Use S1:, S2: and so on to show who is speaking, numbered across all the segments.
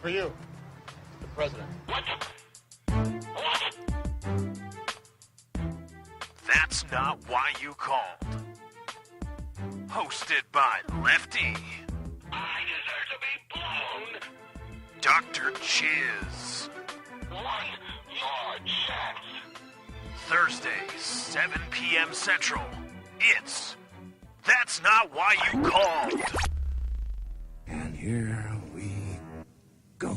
S1: for you.
S2: The president.
S3: That's Not Why You Called. Hosted by Lefty.
S4: I deserve to be blown.
S3: Dr. Chiz.
S4: One more chance.
S3: Thursday, 7 p.m. Central. It's That's Not Why You Called.
S5: And here we go.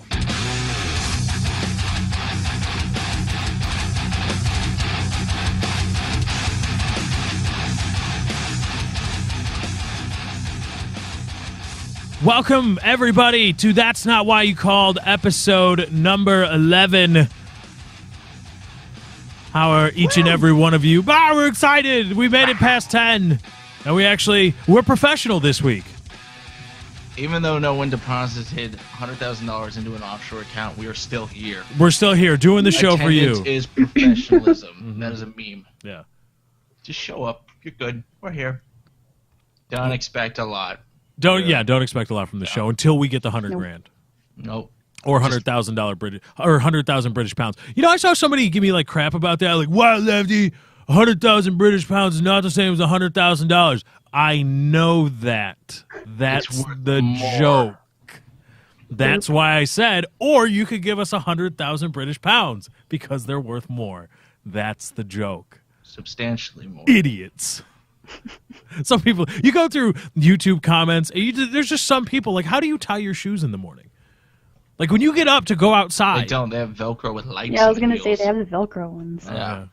S6: Welcome, everybody, to That's Not Why You Called, episode number 11. How are each and every one of you? We're excited. We made it past 10. And we're professional this week.
S2: Even though no one deposited $100,000 into an offshore account, we are still here.
S6: We're still here doing the show for you.
S2: Attendance is professionalism. That is a meme.
S6: Yeah.
S2: Just show up. You're good. We're here. Don't expect a lot.
S6: Don't expect a lot from the show until we get the 100 grand.
S2: Nope.
S6: Or $100,000 British pounds. You know, I saw somebody give me like crap about that. Like, wow, Lefty, 100,000 British pounds is not the same as $100,000. I know that. That's the joke. That's why I said, or you could give us 100,000 British pounds because they're worth more. That's the joke.
S2: Substantially more.
S6: Idiots. Some people, you go through YouTube comments, and there's just some people, like, how do you tie your shoes in the morning? Like, when you get up to go outside.
S2: They don't. They have Velcro with lights.
S7: Yeah, I was going to say they have the Velcro ones.
S2: Yeah.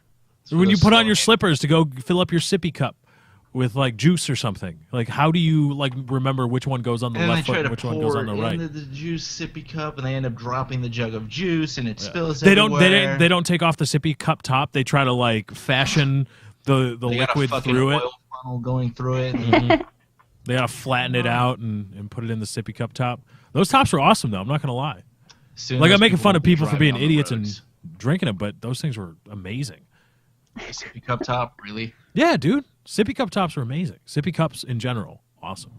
S6: So when you put on your slippers to go fill up your sippy cup with, like, juice or something, like, how do you, like, remember which one goes on the left foot and which one goes on the right?
S2: And they try to pour into the juice sippy cup, and they end up dropping the jug of juice, and it spills everywhere.
S6: They don't take off the sippy cup top. They try to, like, fashion the liquid through it.
S2: Oil funnel going through it.
S6: They gotta flatten it out and put it in the sippy cup top. Those tops are awesome, though. I'm not gonna lie. Like, I'm making fun of people for being idiots and drinking them, but those things were amazing.
S2: Sippy cup top, really?
S6: Yeah, dude. Sippy cup tops are amazing. Sippy cups in general, awesome.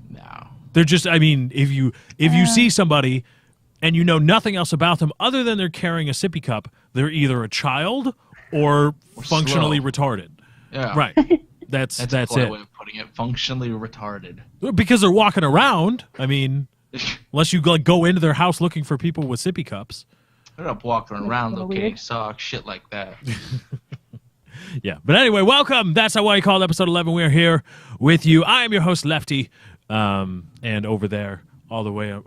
S2: No.
S6: They're just, I mean, if you see somebody and you know nothing else about them other than they're carrying a sippy cup, they're either a child or functionally retarded.
S2: Yeah.
S6: Right. That's
S2: a
S6: it.
S2: way of putting it. Functionally retarded.
S6: Because they're walking around. I mean, unless you like go into their house looking for people with sippy cups.
S2: They're not walking around getting socks, shit like that.
S6: Yeah. But anyway, welcome. That's Why You Called episode 11. We are here with you. I am your host, Lefty. And over there, all the way,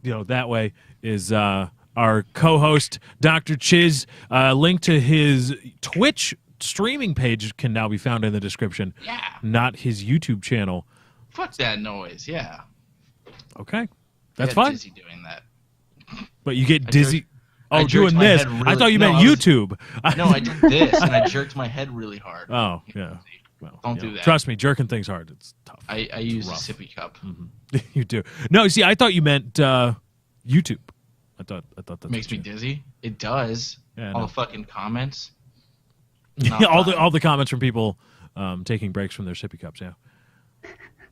S6: that way is our co-host, Dr. Chiz. Link to his Twitch streaming page can now be found in the description.
S2: Yeah.
S6: Not his YouTube channel.
S2: Fuck that noise, yeah.
S6: Okay. That's fine.
S2: Dizzy doing that.
S6: But you get dizzy. Doing
S2: my
S6: this.
S2: head really,
S6: I thought you meant YouTube.
S2: No, I did this, and I jerked my head really hard.
S6: Oh, yeah. Well,
S2: don't do that.
S6: Trust me, jerking things hard. It's tough.
S2: I use a sippy cup.
S6: Mm-hmm. You do. No, see, I thought you meant YouTube. I thought that
S2: makes me dizzy. It does.
S6: Yeah,
S2: all the fucking comments.
S6: all the comments from people taking breaks from their sippy cups. Yeah.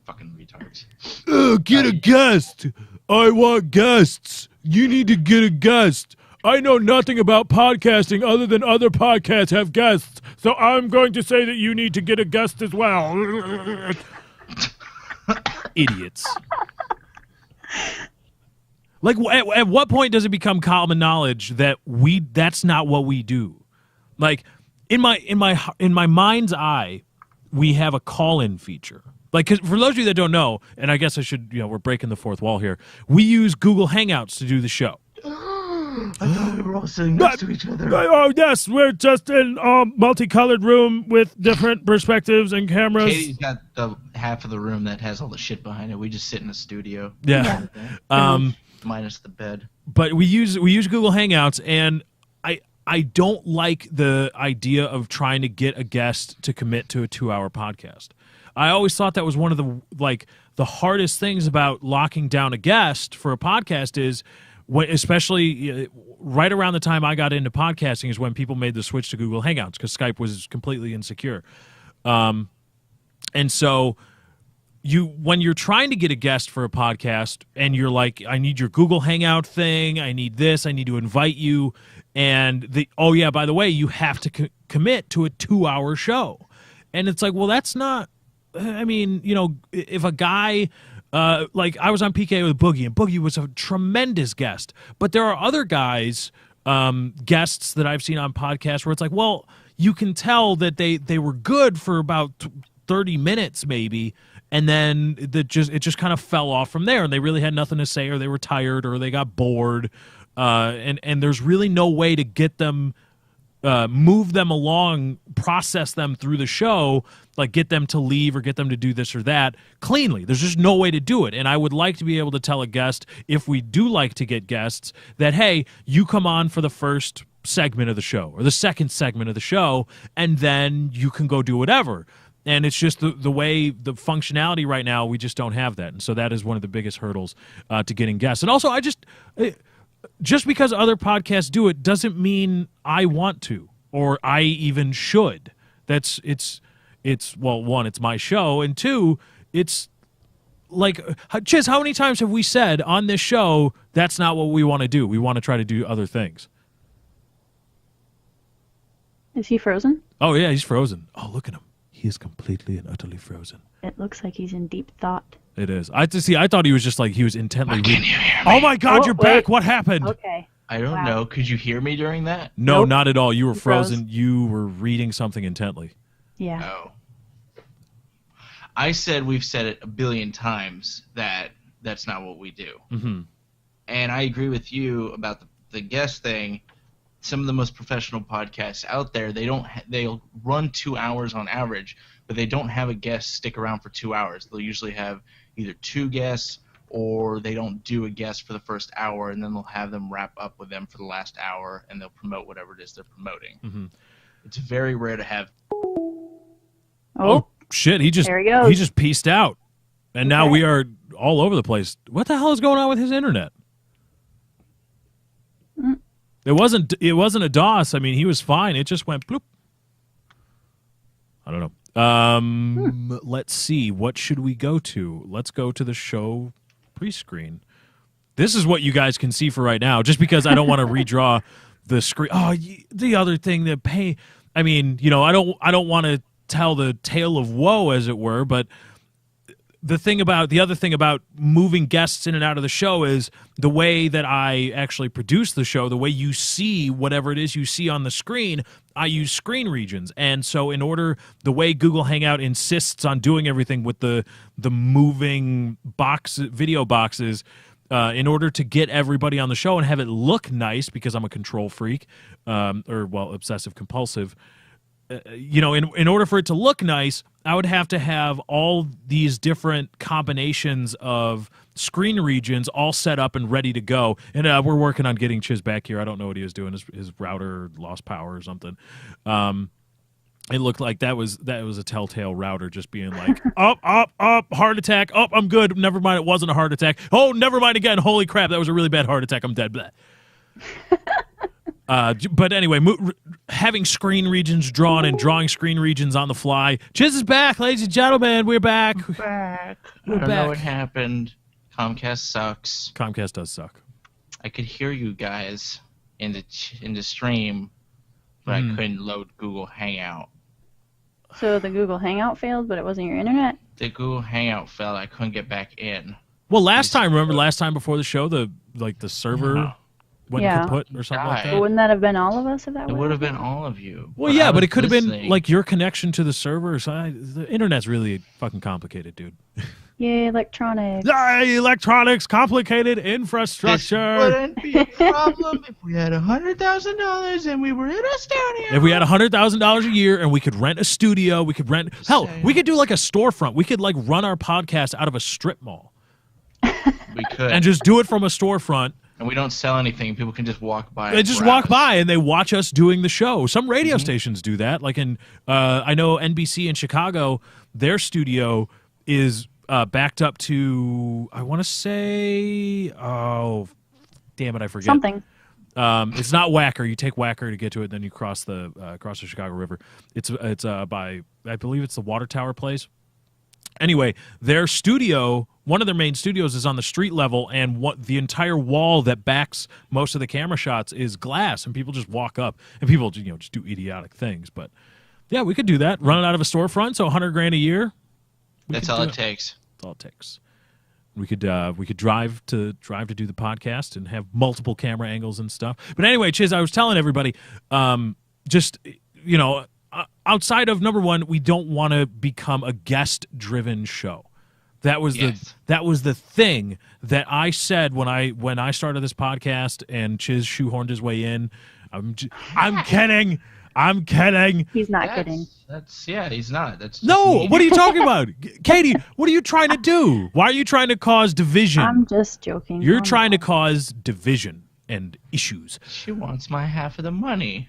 S2: Fucking retards.
S6: Get a guest. I want guests. You need to get a guest. I know nothing about podcasting other than other podcasts have guests, so I'm going to say that you need to get a guest as well. Idiots. Like, at what point does it become common knowledge that that's not what we do? Like, in my mind's eye, we have a call-in feature. Like, 'cause for those of you that don't know, and I guess I should, we're breaking the fourth wall here. We use Google Hangouts to do the show.
S2: I thought we were all sitting next to each other.
S6: Oh, yes, we're just in a multicolored room with different perspectives and cameras.
S2: Katie's got the half of the room that has all the shit behind it. We just sit in a studio.
S6: Yeah.
S2: Minus the bed.
S6: But we use Google Hangouts, and I don't like the idea of trying to get a guest to commit to a 2-hour podcast. I always thought that was one of the hardest things about locking down a guest for a podcast is, especially right around the time I got into podcasting is when people made the switch to Google Hangouts because Skype was completely insecure. And so when you're trying to get a guest for a podcast and you're like, I need your Google Hangout thing, I need this, I need to invite you, and oh yeah, by the way, you have to commit to a 2-hour show. And it's like, well, that's not, I mean, you know, if a guy, like I was on PK with Boogie, and Boogie was a tremendous guest, but there are other guys, guests that I've seen on podcasts where it's like, well, you can tell that they were good for about 30 minutes maybe, and then it just kind of fell off from there, and they really had nothing to say, or they were tired, or they got bored, and there's really no way to get them, move them along, process them through the show, like get them to leave or get them to do this or that cleanly. There's just no way to do it. And I would like to be able to tell a guest, if we do like to get guests, that, hey, you come on for the first segment of the show or the second segment of the show, and then you can go do whatever. And it's just the way, the functionality right now, we just don't have that. And so that is one of the biggest hurdles to getting guests. And also, just because other podcasts do it doesn't mean I want to or I even should. Well, one, it's my show, and two, it's like, Chiz, how many times have we said on this show, that's not what we want to do? We want to try to do other things.
S7: Is he frozen?
S6: Oh, yeah, he's frozen. Oh, look at him. He is completely and utterly frozen.
S7: It looks like he's in deep thought.
S6: It is. I thought he was just like, he was intently reading. Oh my God,
S7: Oh,
S6: you're
S7: wait.
S6: back. What happened?
S7: Okay.
S2: I don't
S7: Wow.
S2: know. Could you hear me during that?
S6: No,
S7: Nope.
S6: not at all. You were
S7: You froze.
S6: frozen. You were reading something intently.
S7: Yeah.
S2: No. I said we've said it a billion times that that's not what we do.
S6: Mm-hmm.
S2: And I agree with you about the guest thing. Some of the most professional podcasts out there, they'll run 2 hours on average, but they don't have a guest stick around for 2 hours. They'll usually have either 2 guests, or they don't do a guest for the first hour, and then they'll have them wrap up with them for the last hour, and they'll promote whatever it is they're promoting.
S6: Mm-hmm.
S2: It's very rare to have.
S7: Oh,
S6: Shit, he just
S7: There he goes.
S6: pieced out. And now
S7: Okay.
S6: we are all over the place. What the hell is going on with his internet?
S7: Mm.
S6: It wasn't a DOS. I mean, he was fine. It just went bloop. I don't know. Let's see. What should we go to? Let's go to the show pre-screen. This is what you guys can see for right now, just because I don't want to redraw the screen. Oh, the other thing that I mean, you know, I don't want to tell the tale of woe, as it were, but the other thing about moving guests in and out of the show is the way that I actually produce the show, the way you see whatever it is you see on the screen, I use screen regions. And so the way Google Hangout insists on doing everything with the moving video boxes, in order to get everybody on the show and have it look nice, because I'm a control freak, obsessive compulsive, you know, in order for it to look nice, I would have to have all these different combinations of screen regions all set up and ready to go. And we're working on getting Chiz back here. I don't know what he was doing. His router lost power or something. It looked like that was a telltale router just being like, up, heart attack. Oh, I'm good. Never mind. It wasn't a heart attack. Oh, never mind again. Holy crap. That was a really bad heart attack. I'm dead. Blah. But anyway, having screen regions drawn and drawing screen regions on the fly. Chiz is back, ladies and gentlemen. We're back.
S2: I
S6: We're
S2: don't know what
S6: back.
S2: happened. Comcast sucks.
S6: Comcast does suck.
S2: I could hear you guys in the stream, but I couldn't load Google Hangout.
S7: so the Google Hangout failed, but it wasn't your internet?
S2: The Google Hangout failed. I couldn't get back in.
S6: Well, last time before the show, the server
S2: Yeah.
S6: went
S7: Yeah.
S6: kaput or something like
S2: Died.
S6: that.
S7: But wouldn't that have been all of us if that
S2: It
S7: was?
S2: would have been all of you.
S6: Well, yeah,
S2: I
S6: but
S2: was
S6: it could have been
S2: listening.
S6: like your connection to the server. So the internet's really fucking complicated, dude.
S7: Yeah, electronics.
S6: Electronics, complicated
S2: This
S6: infrastructure.
S2: wouldn't be a problem if we had $100,000 and we were in a studio.
S6: If we had $100,000 a year and we could rent a studio, we could we could do like a storefront. We could like run our podcast out of a strip mall
S2: We could.
S6: and just do it from a storefront.
S2: And we don't sell anything. People can just walk by.
S6: They
S2: and
S6: just
S2: browse.
S6: walk by and they watch us doing the show. Some radio
S2: Mm-hmm.
S6: stations do that. Like I know NBC in Chicago, their studio is backed up to, I want to say, oh, damn it, I forget.
S7: Something.
S6: It's not Wacker. You take Wacker to get to it, then you cross the Chicago River. It's by, I believe it's the Water Tower place. Anyway, their studio, one of their main studios is on the street level, and what the entire wall that backs most of the camera shots is glass, and people just walk up, and people just do idiotic things. But yeah, we could do that. Run it out of a storefront, so $100,000 a year.
S2: That's all it takes.
S6: That's all it takes. We could drive to do the podcast and have multiple camera angles and stuff. But anyway, Chiz, I was telling everybody, outside of number one, we don't want to become a guest-driven show. That was the thing that I said when I started this podcast, and Chiz shoehorned his way in. I'm kidding. I'm kidding.
S7: He's not kidding.
S2: He's not. That's
S6: no.
S2: me.
S6: What are you talking about, Katie? What are you trying to do? Why are you trying to cause division?
S7: I'm just joking.
S6: You're trying to cause division and issues.
S2: She wants my half of the money.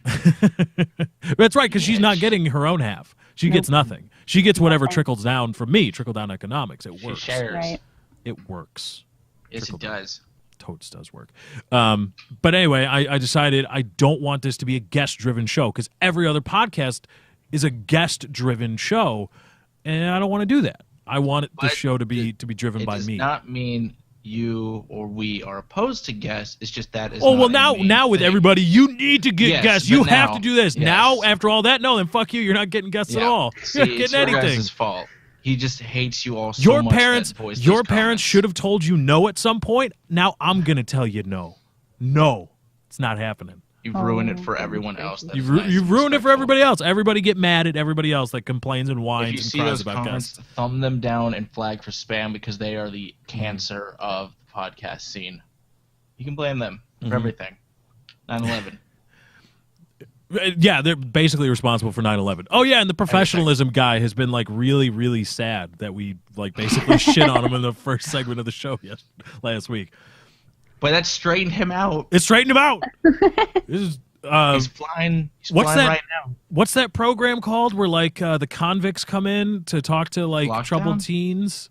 S6: That's right, because she's not getting her own half. She gets nothing. She gets whatever trickles down from me. Trickle down economics. It works.
S2: She shares.
S7: Right.
S6: It works.
S2: Yes, it does.
S6: Totes does work. But anyway, I decided I don't want this to be a guest-driven show, because every other podcast is a guest-driven show, and I don't want to do that. I want the show to be driven by me.
S2: It does not mean you or we are opposed to guests. It's just that is.
S6: Oh well,
S2: not a main
S6: now with
S2: thing.
S6: everybody, you need to get guests. You have to do this
S2: yes.
S6: now. After all that, no, then fuck you. You're not getting guests at all. You're not getting anything.
S2: It's your guys' fault. He just hates you all so
S6: Your
S2: much.
S6: Your parents should have told you no at some point. Now I'm gonna tell you no. No, it's not happening.
S2: You've ruined it for everyone else.
S6: You've ruined it for everybody else. Everybody get mad at everybody else that complains and whines
S2: If you
S6: and
S2: see
S6: cries
S2: those
S6: about
S2: comments,
S6: guests.
S2: thumb them down and flag for spam, because they are the cancer of the podcast scene. You can blame them for everything. 9/11.
S6: Yeah, they're basically responsible for 9/11. Oh yeah, and the professionalism guy has been like really, really sad that we like basically shit on him in the first segment of the show last week.
S2: But that straightened him out.
S6: It straightened him out. This is,
S2: he's flying. He's flying right now.
S6: What's that program called where like the convicts come in to talk to like
S2: Lockdown?
S6: troubled teens?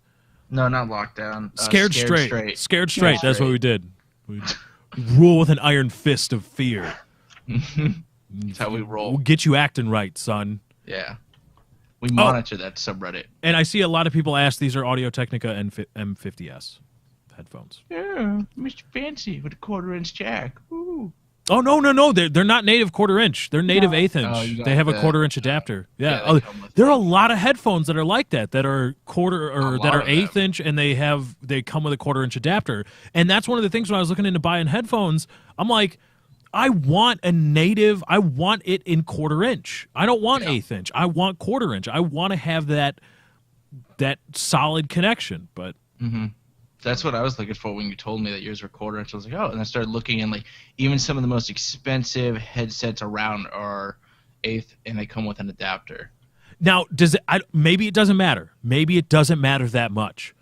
S2: No, not lockdown.
S6: Scared straight. Scared straight. That's what we did. We rule with an iron fist of fear.
S2: That's how we roll.
S6: We'll get you acting right, son.
S2: Yeah. We monitor that subreddit.
S6: And I see a lot of people ask, these are Audio-Technica M50S headphones.
S2: Yeah, Mr. Fancy with a 1/4-inch jack. Ooh.
S6: Oh, no. They're not native 1/4-inch. They're native 1/8 inch.
S2: Oh, you got
S6: they have a
S2: the-
S6: 1/4-inch adapter. Yeah.
S2: they come with
S6: There are
S2: that.
S6: a lot of headphones that are like that are quarter or that
S2: lot
S6: are
S2: of them.
S6: 1/8 inch, and they come with a 1/4-inch adapter. And that's one of the things when I was looking into buying headphones, I'm like, I want a native. I want it in 1/4-inch. I don't want 1/8 inch. I want 1/4-inch. I want to have that solid connection. But
S2: That's what I was looking for when you told me that yours were 1/4-inch. I was like, oh, and I started looking, and like even some of the most expensive headsets around are 1/8, and they come with an adapter.
S6: now, maybe it doesn't matter. Maybe it doesn't matter that much.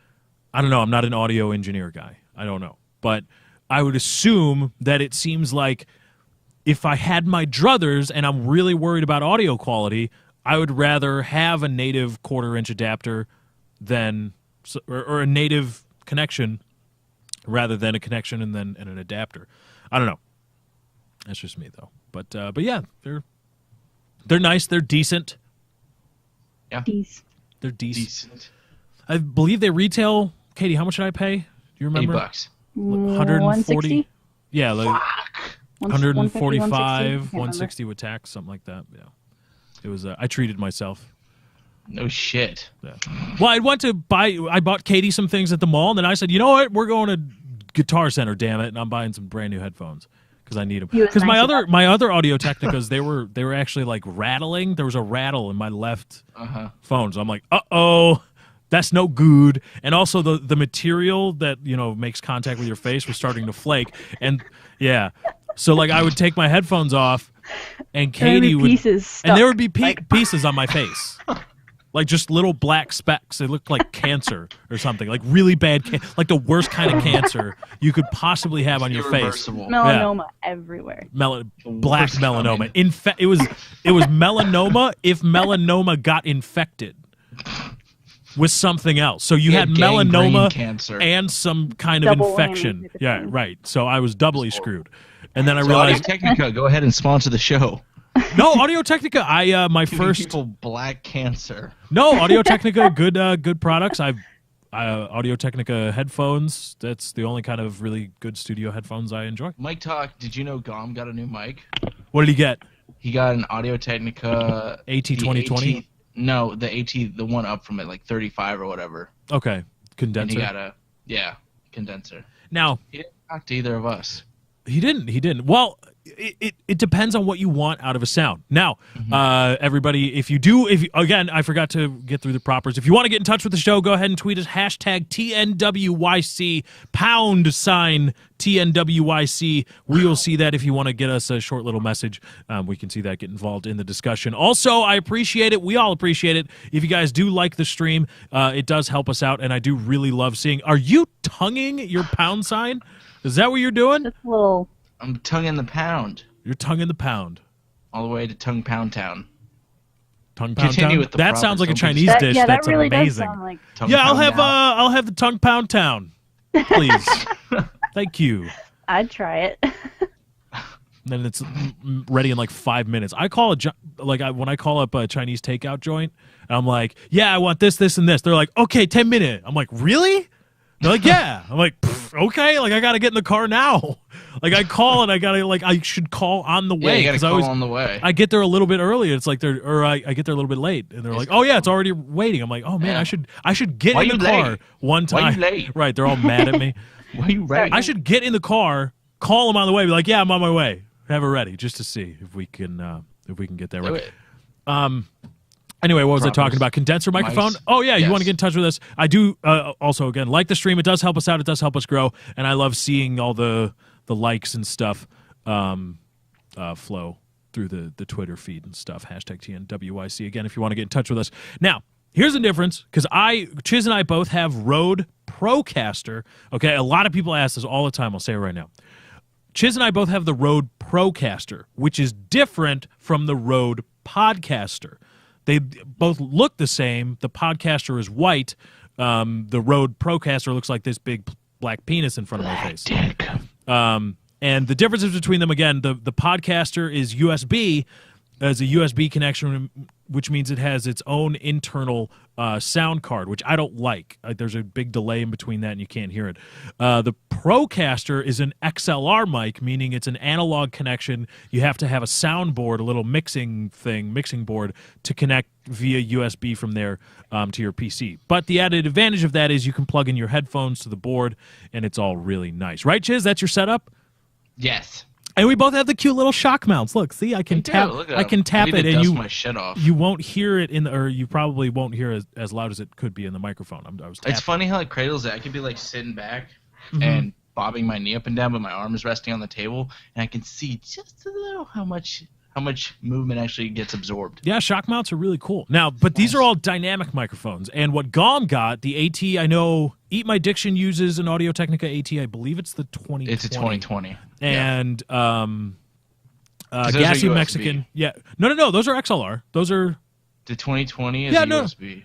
S6: I don't know. I'm not an audio engineer guy. I don't know. But I would assume that it seems like if I had my druthers and I'm really worried about audio quality, I would rather have a native 1/4-inch adapter than or a native connection rather than a connection and an adapter. I don't know. That's just me though. But yeah, they're nice. They're decent.
S2: Yeah,
S6: They're decent.
S2: decent.
S6: I believe they retail. Katie, how much did I pay? Do you remember?
S2: $80.
S6: 140.
S7: 160?
S6: Yeah, like
S2: Fuck.
S6: 145,
S7: 160?
S6: 160 with tax, something like that. Yeah, it was. I treated myself.
S2: No shit.
S6: Yeah. Well, I bought Katie some things at the mall, and then I said, you know what? We're going to Guitar Center, damn it, and I'm buying some brand new headphones because I need them.
S7: He was
S6: Because
S7: nice about
S6: my other Audio Technicas, they were actually like rattling. There was a rattle in my left phone, so I'm like, uh-oh. That's no good. And also the material that, makes contact with your face was starting to flake. And yeah. So like I would take my headphones off and Katie would and there would be pieces on my face. Like just little black specks. They looked like cancer or something. Like really bad like the worst kind of cancer you could possibly have on your face.
S2: Irreversible.
S7: Melanoma everywhere.
S6: Black
S2: worst
S6: melanoma.
S2: kind.
S6: It was melanoma if melanoma got infected with something else. So you had melanoma
S2: cancer
S6: and some kind of
S7: Double
S6: infection.
S7: whammy type of
S6: Yeah,
S7: thing.
S6: right. So I was doubly screwed. And then I
S2: So Audio
S6: realized
S2: Technica, go ahead and sponsor the show.
S6: No, Audio Technica. My
S2: Giving
S6: first.
S2: people black cancer.
S6: No, Audio Technica. Good products. Audio Technica headphones. That's the only kind of really good studio headphones I enjoy.
S2: Mike Talk, did you know Gom got a new mic?
S6: What did he get?
S2: He got an Audio Technica
S6: AT 2020?
S2: No, the AT, the one up from it, like 35 or whatever.
S6: Okay,
S2: And
S6: condenser.
S2: he got a condenser.
S6: Now
S2: He didn't talk to either of us.
S6: he didn't. Well, it depends on what you want out of a sound. Now, everybody, again, I forgot to get through the propers. If you want to get in touch with the show, go ahead and tweet us hashtag TNWYC #TNWYC. We will see that if you want to get us a short little message. We can see that, get involved in the discussion. Also, I appreciate it. We all appreciate it. If you guys do like the stream, it does help us out, and I do really love seeing. Are you tonguing your pound sign? Is that what you're doing?
S7: Just a little.
S2: I'm tonguing the pound
S6: You're tonguing the pound.
S2: all the way to Tongue Pound Town.
S6: Tongue pound
S2: Continue
S6: town?
S2: with the
S6: That
S2: propers.
S6: sounds like a
S2: Don't be
S6: Chinese dish.
S7: Yeah,
S6: That's
S7: that really
S6: amazing.
S7: does sound like.
S2: Tongue
S6: Yeah, I'll
S2: Pound
S6: have
S2: Town.
S6: I'll have the tongue pound town, please. Thank you.
S7: I'd try it.
S6: Then it's ready in like 5 minutes. I call when I call up a Chinese takeout joint, and I'm like, yeah, I want this, this, and this. They're like, okay, 10 minutes. I'm like, really? They're like, yeah. I'm like, okay. Like I gotta get in the car now. Like I call and I gotta I should call on the
S2: Yeah,
S6: way
S2: you gotta
S6: 'cause I
S2: call
S6: always
S2: on the way.
S6: I get there a little bit early. It's like I get there a little bit late, and they're like, "Oh yeah, it's already waiting." I'm like, "Oh man,
S2: Yeah.
S6: I should get
S2: Why
S6: in the
S2: you
S6: car
S2: late?
S6: one
S2: Why
S6: time."
S2: you late?
S6: Right? They're all mad at me.
S2: Why are you ready?
S6: I should get in the car, call them on the way, be like, "Yeah, I'm on my way." Have it ready just to see if we can get there.
S2: Do
S6: Right.
S2: it.
S6: Anyway, what was I
S2: Propers.
S6: talking about? Condenser microphone?
S2: Mics.
S6: Oh, yeah, you
S2: Yes.
S6: want to get in touch with us. I do also, again, like the stream. It does help us out. It does help us grow. And I love seeing all the likes and stuff flow through the Twitter feed and stuff. Hashtag TNWYC. Again, if you want to get in touch with us. Now, here's the difference, because Chiz and I both have Rode Procaster. Okay, a lot of people ask this all the time. I'll say it right now. Chiz and I both have the Rode Procaster, which is different from the Rode Podcaster. They both look the same. The Podcaster is white. The Rode Procaster looks like this big black penis in front of my face. And the differences between them, again, the Podcaster is USB, as a USB connection, which means it has its own internal sound card, which I don't like. There's a big delay in between that, and you can't hear it. The Procaster is an XLR mic, meaning it's an analog connection. You have to have a soundboard, a little mixing board, to connect via USB from there to your PC. But the added advantage of that is you can plug in your headphones to the board, and it's all really nice. Right, Chiz? That's your setup?
S2: Yes.
S6: And we both have the cute little shock mounts. Look, see, I can
S2: Me too.
S6: tap.
S2: Look at
S6: I
S2: them.
S6: can tap
S2: I need
S6: it,
S2: to
S6: and
S2: dust
S6: you
S2: my shit off.
S6: you won't hear it or you probably won't hear as loud as it could be in the microphone. I was tapping.
S2: It's funny how it cradles it. I could be like sitting back
S6: Mm-hmm.
S2: and bobbing my knee up and down, but my arm is resting on the table, and I can see just a little how much movement actually gets absorbed.
S6: Yeah, shock mounts are really cool. Now, but these are all dynamic microphones, and what Gom got, the AT, I know Eat My Diction uses an Audio Technica AT. I believe it's the 2020.
S2: It's a 2020.
S6: And
S2: those are
S6: Gassy
S2: USB.
S6: Mexican. Yeah, no, those are XLR. Those are.
S2: The 2020 is
S6: Yeah,
S2: a
S6: no.
S2: USB.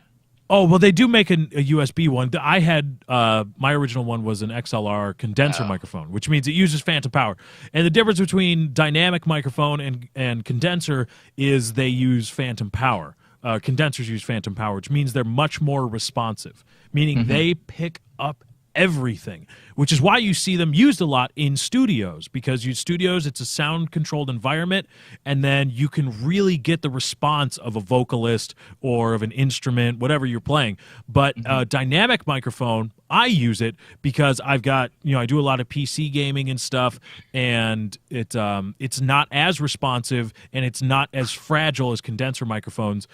S6: Oh, well, they do make a USB one. I had, my original one was an XLR condenser microphone, which means it uses phantom power. And the difference between dynamic microphone and condenser is they use phantom power. Condensers use phantom power, which means they're much more responsive, meaning they pick up everything, which is why you see them used a lot in studios, because studios, it's a sound controlled environment, and then you can really get the response of a vocalist or of an instrument, whatever you're playing. But dynamic microphone, I use it because I've got, I do a lot of PC gaming and stuff, and it's not as responsive and it's not as fragile as condenser microphones.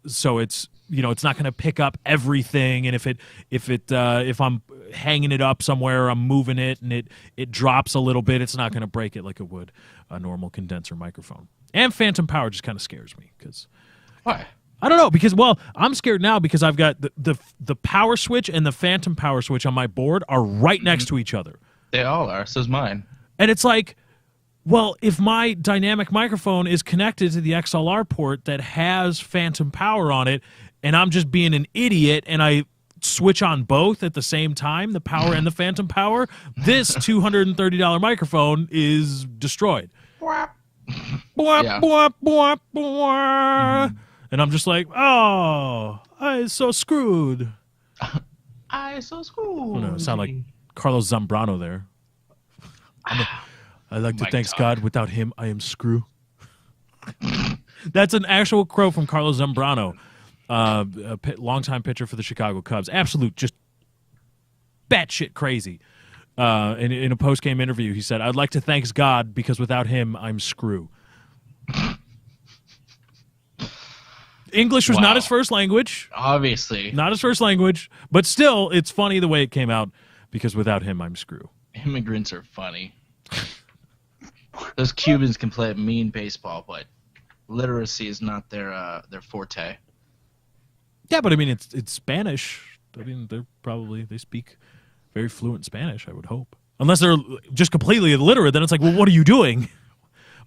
S6: So it's not going to pick up everything, and if I'm hanging it up somewhere, or I'm moving it, and it drops a little bit, it's not going to break it like it would a normal condenser microphone. And phantom power just kind of scares me because
S2: Why?
S6: I don't know, because I'm scared now because I've got the power switch and the phantom power switch on my board are right next to each other,
S2: They all are. So's mine.
S6: and it's like, well, if my dynamic microphone is connected to the XLR port that has phantom power on it, and I'm just being an idiot and I switch on both at the same time, the power and the phantom power, this $230 microphone is destroyed. Bwah,
S2: Yeah.
S6: bwah, bwah, bwah. And I'm just like, oh, I'm so screwed.
S2: I so school.
S6: Oh, no, it sound like Carlos Zambrano there. I'd like to
S2: Mike
S6: thank
S2: Tuck.
S6: God. Without him, I am screw. That's an actual quote from Carlos Zambrano, longtime pitcher for the Chicago Cubs. Absolute, just batshit crazy. In a post-game interview, he said, I'd like to thank God because without him, I'm screw. English was
S2: Wow.
S6: not his first language.
S2: Obviously,
S6: Not his first language. But still, it's funny the way it came out because without him, I'm screw.
S2: immigrants are funny. Those Cubans can play mean baseball, but literacy is not their forte.
S6: Yeah, but I mean, it's Spanish. I mean, they speak very fluent Spanish, I would hope. Unless they're just completely illiterate, then it's like, well, what are you doing?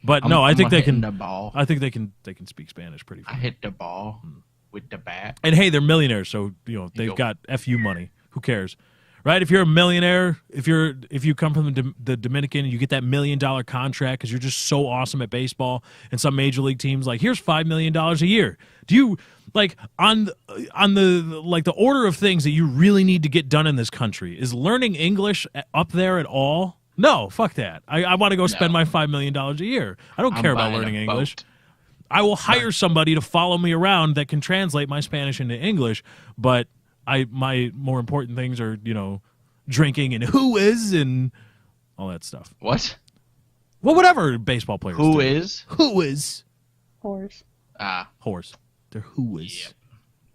S6: But no, I think they
S2: hitting
S6: can.
S2: the ball.
S6: I think they can speak Spanish pretty
S2: I
S6: fine.
S2: hit the ball with the bat.
S6: And hey, they're millionaires, so they've
S2: Yo.
S6: got FU money. Who cares, right? If you're a millionaire, if you come from the Dominican, you get that $1 million contract because you're just so awesome at baseball. And some major league teams like, here's $5 million a year. Do you like on the order of things that you really need to get done in this country? Is learning English up there at all? No, fuck that. I want to go spend my $5 million a year. I don't
S2: I'm
S6: care about
S2: buying a
S6: learning English.
S2: boat.
S6: I will hire somebody to follow me around that can translate my Spanish into English, but my more important things are, drinking and who is and all that stuff.
S2: What?
S6: Well, whatever baseball players
S2: Who
S6: do.
S2: is?
S6: Who is?
S7: Horse.
S2: Horse.
S6: They're who is.
S2: Yep.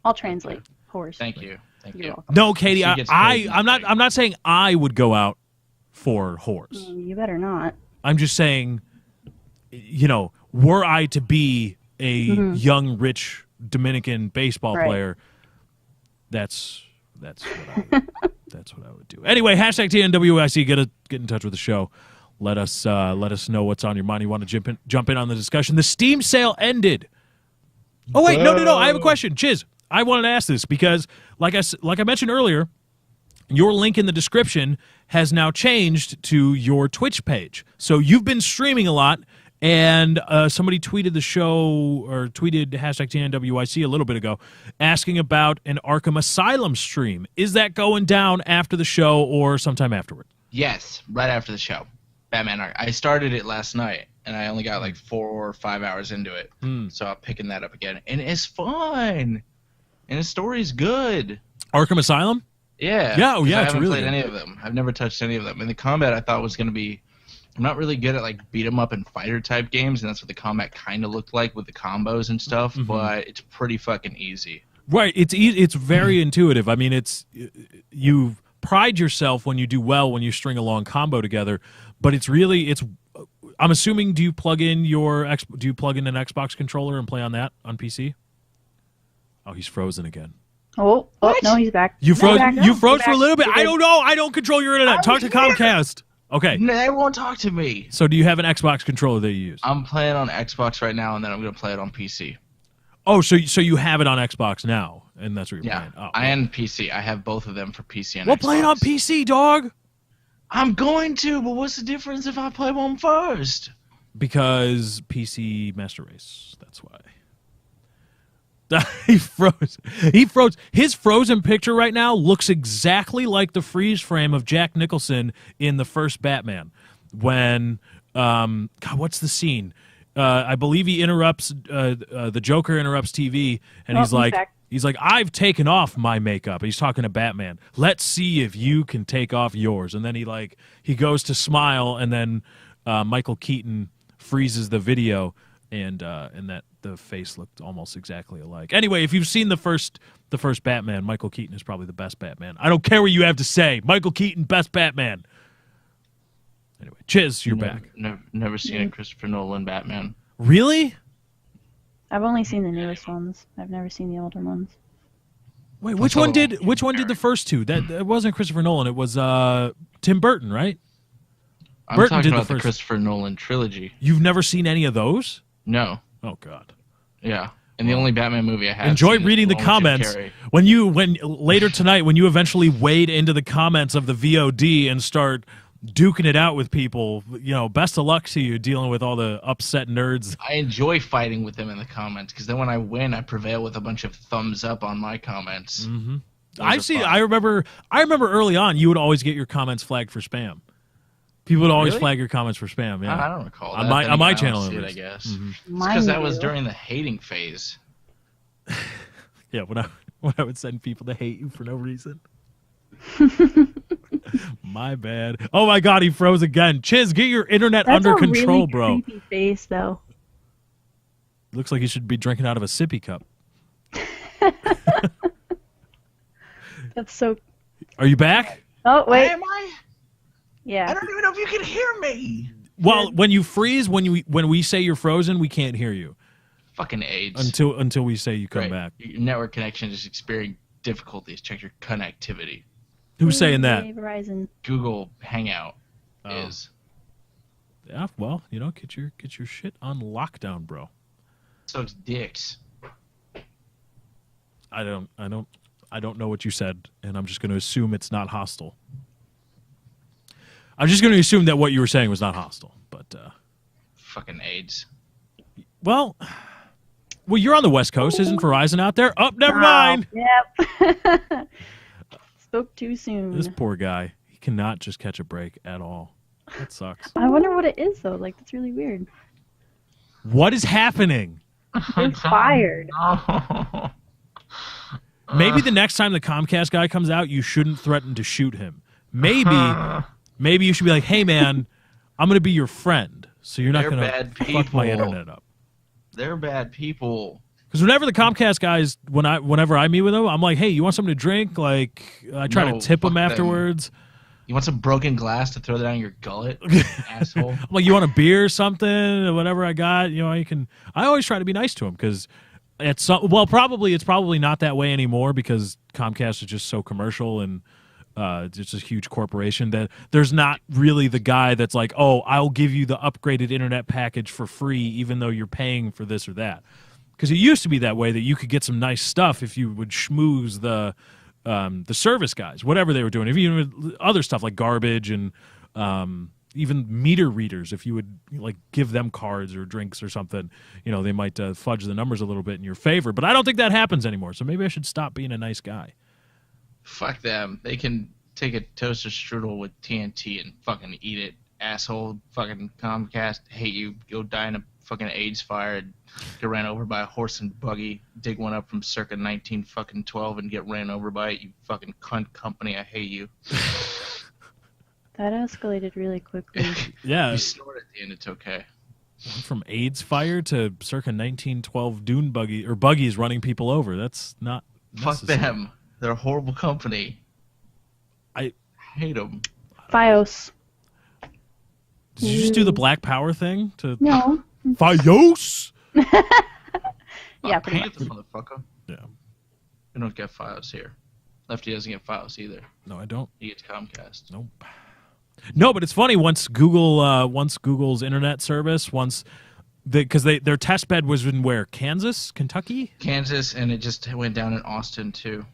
S7: I'll translate. Horse.
S2: Thank you. Thank
S7: You're
S2: you.
S7: welcome.
S6: No, Katie,
S2: She gets paid
S6: I'm not saying I would go out for horse.
S7: You better not.
S6: I'm just saying, were I to be a young, rich Dominican baseball
S7: Right.
S6: player, that's what I would do. Anyway, hashtag TNWIC. Get in touch with the show. Let us know what's on your mind. You want to jump in on the discussion? The Steam sale ended. Oh wait, no. I have a question, Chiz. I wanted to ask this because, like I mentioned earlier, your link in the description has now changed to your Twitch page. So you've been streaming a lot, and somebody tweeted the show or tweeted hashtag TNWIC a little bit ago asking about an Arkham Asylum stream. Is that going down after the show or sometime afterward?
S2: Yes, right after the show. Batman Arc. I started it last night, and I only got like 4 or 5 hours into it. So I'm picking that up again. And it's fun. And the story's good.
S6: Arkham Asylum?
S2: Yeah.
S6: Yeah, oh,
S2: 'cause
S6: yeah,
S2: I
S6: it's
S2: haven't
S6: really
S2: played
S6: good.
S2: any of them. I've never touched any of them. And the combat I thought was going to be... I'm not really good at like beat 'em up and fighter type games, and that's what the combat kind of looked like with the combos and stuff,
S6: Mm-hmm.
S2: but it's pretty fucking easy.
S6: Right. It's very intuitive. I mean, you pride yourself when you do well when you string a long combo together, but it's I'm assuming do you plug in an Xbox controller and play on that on PC? Oh, he's frozen again.
S7: Oh, no, he's back.
S6: You froze.
S7: Back.
S6: You froze
S7: He's
S6: for a
S7: back.
S6: little bit.
S7: He
S6: I
S7: did.
S6: don't know. I don't control your internet. Talk to Comcast. Okay.
S2: They won't talk to me.
S6: So do you have an Xbox controller that you use?
S2: I'm playing on Xbox right now, and then I'm going to play it on PC.
S6: Oh, so you have it on Xbox now, and that's what you're
S2: Yeah,
S6: playing. Oh,
S2: and PC. I have both of them for PC and
S6: well,
S2: Xbox.
S6: play it on PC, dog.
S2: I'm going to, but what's the difference if I play one first?
S6: Because PC Master Race. That's why. He froze. His frozen picture right now looks exactly like the freeze frame of Jack Nicholson in the first Batman. When, God, what's the scene? I believe he interrupts, the Joker interrupts TV, and
S7: Oh,
S6: he's like,
S7: back.
S6: I've taken off my makeup. He's talking to Batman. Let's see if you can take off yours. And then he goes to smile, and then Michael Keaton freezes the video, and that the face looked almost exactly alike. Anyway, if you've seen the first Batman, Michael Keaton is probably the best Batman. I don't care what you have to say. Michael Keaton, best Batman. Anyway, Chiz, you're back.
S2: Never seen a Christopher Nolan Batman.
S6: Really?
S7: I've only seen the newest ones. I've never seen the older ones.
S6: Wait, which one did the first two? That wasn't Christopher Nolan. It was Tim Burton, right?
S2: I'm
S6: Burton
S2: talking
S6: did the
S2: about the
S6: first-
S2: Christopher Nolan trilogy.
S6: You've never seen any of those?
S2: No.
S6: Oh God.
S2: Yeah. And the only Batman movie I have.
S6: Enjoy
S2: seen is
S6: reading the
S2: one with Jim
S6: comments
S2: Carrey.
S6: when later tonight when you eventually wade into the comments of the VOD and start duking it out with people. You know, best of luck to you dealing with all the upset nerds.
S2: I enjoy fighting with them in the comments because then when I win, I prevail with a bunch of thumbs up on my comments.
S6: Mm-hmm.
S2: Those are fun.
S6: I remember early on you would always get your comments flagged for spam. People would always
S2: Really?
S6: flag your comments for spam. Yeah,
S2: I don't recall that.
S6: On my-
S2: Then
S6: on my
S2: again, I don't
S6: channel,
S2: see
S6: at
S2: it, I
S6: least.
S2: guess.
S6: Mhm.
S2: It's
S7: Mine
S2: because that was
S7: do.
S2: during the hating phase.
S6: Yeah, when I would send people to hate you for no reason. My bad. Oh my God, he froze again. Chiz, get your internet
S7: That's
S6: under
S7: a
S6: control,
S7: really
S6: bro.
S7: creepy face, though.
S6: Looks like you should be drinking out of a sippy cup.
S7: That's so.
S6: Are you back?
S7: Oh wait,
S2: Am I? I
S7: yeah.
S2: don't even know if you can hear me.
S6: Well, when you freeze, when we say you're frozen, we can't hear you
S2: Fucking AIDS.
S6: until we say you come
S2: Right.
S6: back.
S2: Your network connection is experiencing difficulties. Check your connectivity.
S6: Who's saying that?
S7: Yay, Verizon.
S2: Google Hangout
S6: Oh.
S2: is.
S6: Yeah, well, you know, get your shit on lockdown, bro.
S2: So it's dicks.
S6: I don't know what you said, and I'm just going to assume it's not hostile. I'm just going to assume that what you were saying was not hostile, but
S2: Fucking AIDS.
S6: well, you're on the West Coast, isn't Verizon out there? Oh, never mind.
S7: Yep. Spoke too soon.
S6: This poor guy, he cannot just catch a break at all. That sucks.
S7: I wonder what it is though. Like that's really weird.
S6: What is happening?
S7: He's fired.
S6: Maybe the next time the Comcast guy comes out, you shouldn't threaten to shoot him. Maybe you should be like, "Hey, man, I'm going to be your friend, so you're not
S2: They're
S6: going
S2: bad
S6: to fuck my
S2: people.
S6: internet up."
S2: They're bad people.
S6: Because whenever the Comcast guys, whenever I meet with them, I'm like, "Hey, you want something to drink?" Like, I try
S2: No,
S6: to tip
S2: fuck
S6: them
S2: them.
S6: afterwards.
S2: You want some broken glass to throw down your gullet, asshole?
S6: I'm like, "You want a beer or something? Or whatever I got, you know, you can." I always try to be nice to them because it's probably not that way anymore because Comcast is just so commercial and it's a huge corporation that there's not really the guy that's like, "Oh, I'll give you the upgraded internet package for free, even though you're paying for this or that." Because it used to be that way that you could get some nice stuff if you would schmooze the service guys, whatever they were doing, if even other stuff like garbage and even meter readers. If you would like give them cards or drinks or something, you know, they might fudge the numbers a little bit in your favor. But I don't think that happens anymore. So maybe I should stop being a nice guy.
S2: Fuck them. They can take a toaster strudel with TNT and fucking eat it, asshole. Fucking Comcast, hate you. Go die in a fucking AIDS fire and get ran over by a horse and buggy. Dig one up from circa 1912 and get ran over by it. You fucking cunt company. I hate you.
S7: That escalated really quickly.
S6: Yeah,
S2: You snort at the end. It's okay.
S6: from AIDS fire to circa 1912 dune buggies running people over. That's not
S2: Fuck
S6: necessary.
S2: them. They're a horrible company.
S6: I
S2: hate them.
S7: Fios.
S6: Did you just do the Black Power thing to
S7: No.
S6: Fios?
S7: Yeah, pretty much.
S2: Panther, motherfucker.
S6: Yeah.
S2: We don't get Fios here. Lefty doesn't get Fios either.
S6: No, I don't.
S2: He gets Comcast.
S6: Nope. No, but it's funny once Google's internet service because their test bed was in where? Kansas, Kentucky?
S2: Kansas, and it just went down in Austin too.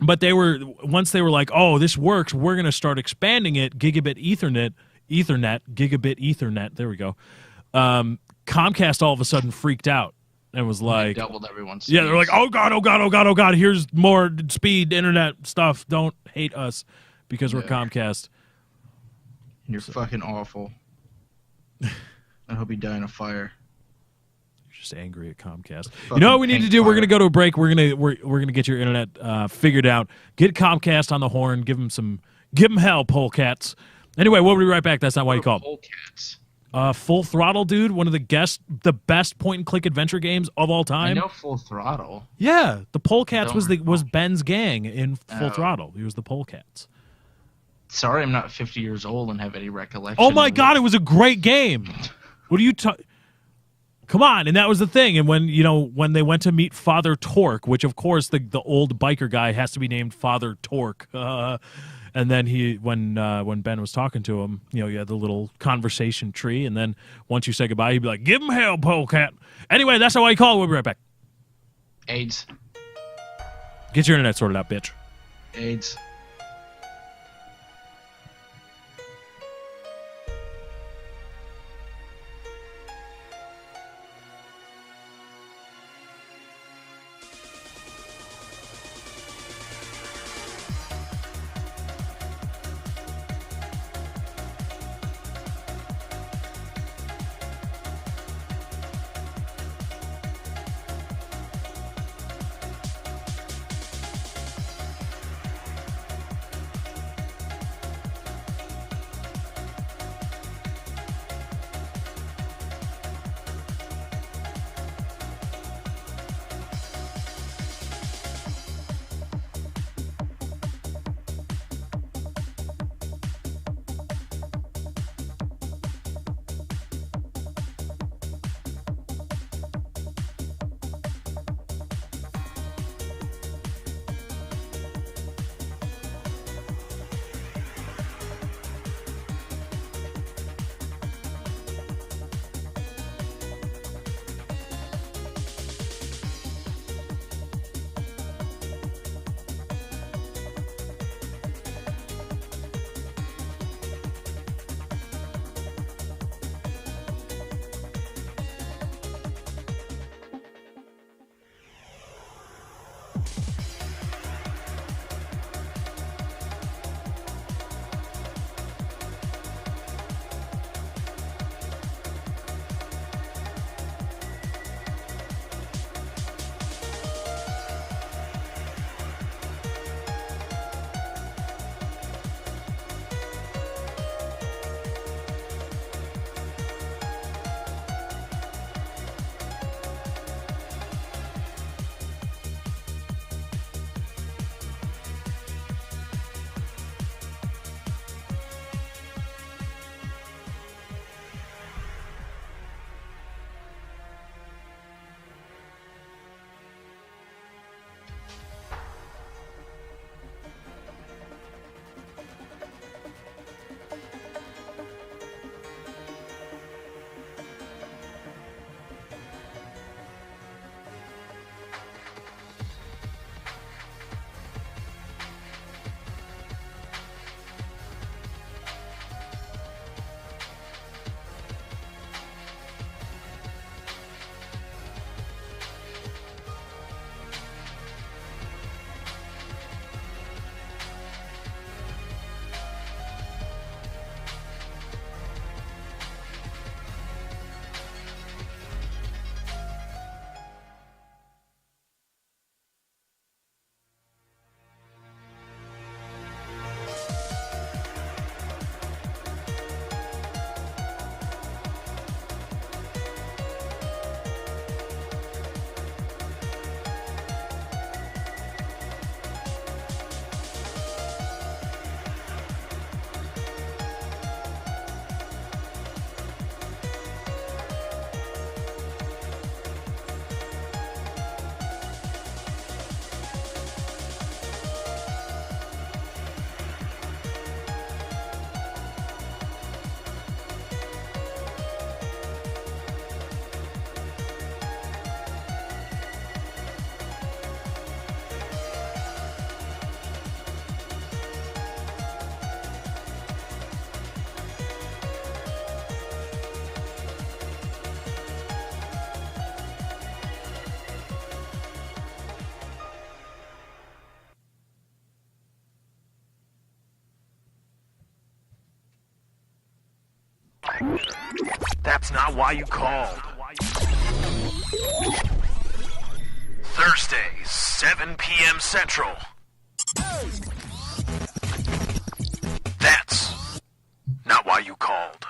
S6: But once they were like, "Oh, this works. We're going to start expanding it gigabit Ethernet, gigabit Ethernet." There we go. Comcast all of a sudden freaked out and was
S2: They
S6: like,
S2: doubled everyone's.
S6: "Yeah, they're like, oh god, oh god, oh god, oh god. Here's more speed internet stuff. Don't hate us because we're
S2: Yeah.
S6: Comcast."
S2: You're fucking awful. I hope you die in a fire.
S6: You're just angry at Comcast. You
S2: Fucking
S6: know what we need to
S2: pink
S6: do? We're
S2: fire.
S6: gonna go to a break. We're gonna get your internet figured out. Get Comcast on the horn. Give them hell, polecats. Anyway, we'll be right back. That's not why you called.
S2: Polecats.
S6: Full Throttle, dude. One of the best point and click adventure games of all
S2: I
S6: time.
S2: know Full Throttle.
S6: Yeah, the Polecats
S2: Don't
S6: was Ben's gang in Full
S2: Oh.
S6: Throttle. He was the Polecats.
S2: Sorry, I'm not 50 years old and have any recollection.
S6: Oh my
S2: of
S6: god, it was a great game. What are you Come on, and that was the thing. And when they went to meet Father Torque, which of course the old biker guy has to be named Father Torque. And then when Ben was talking to him, you had the little conversation tree, and then once you say goodbye, he'd be like, "Give him hell, polecat." Anyway, that's how I call it. We'll be right back.
S2: AIDS.
S6: Get your internet sorted out, bitch.
S2: AIDS.
S3: That's not why you called. Thursday, 7 p.m. Central. That's not why you called.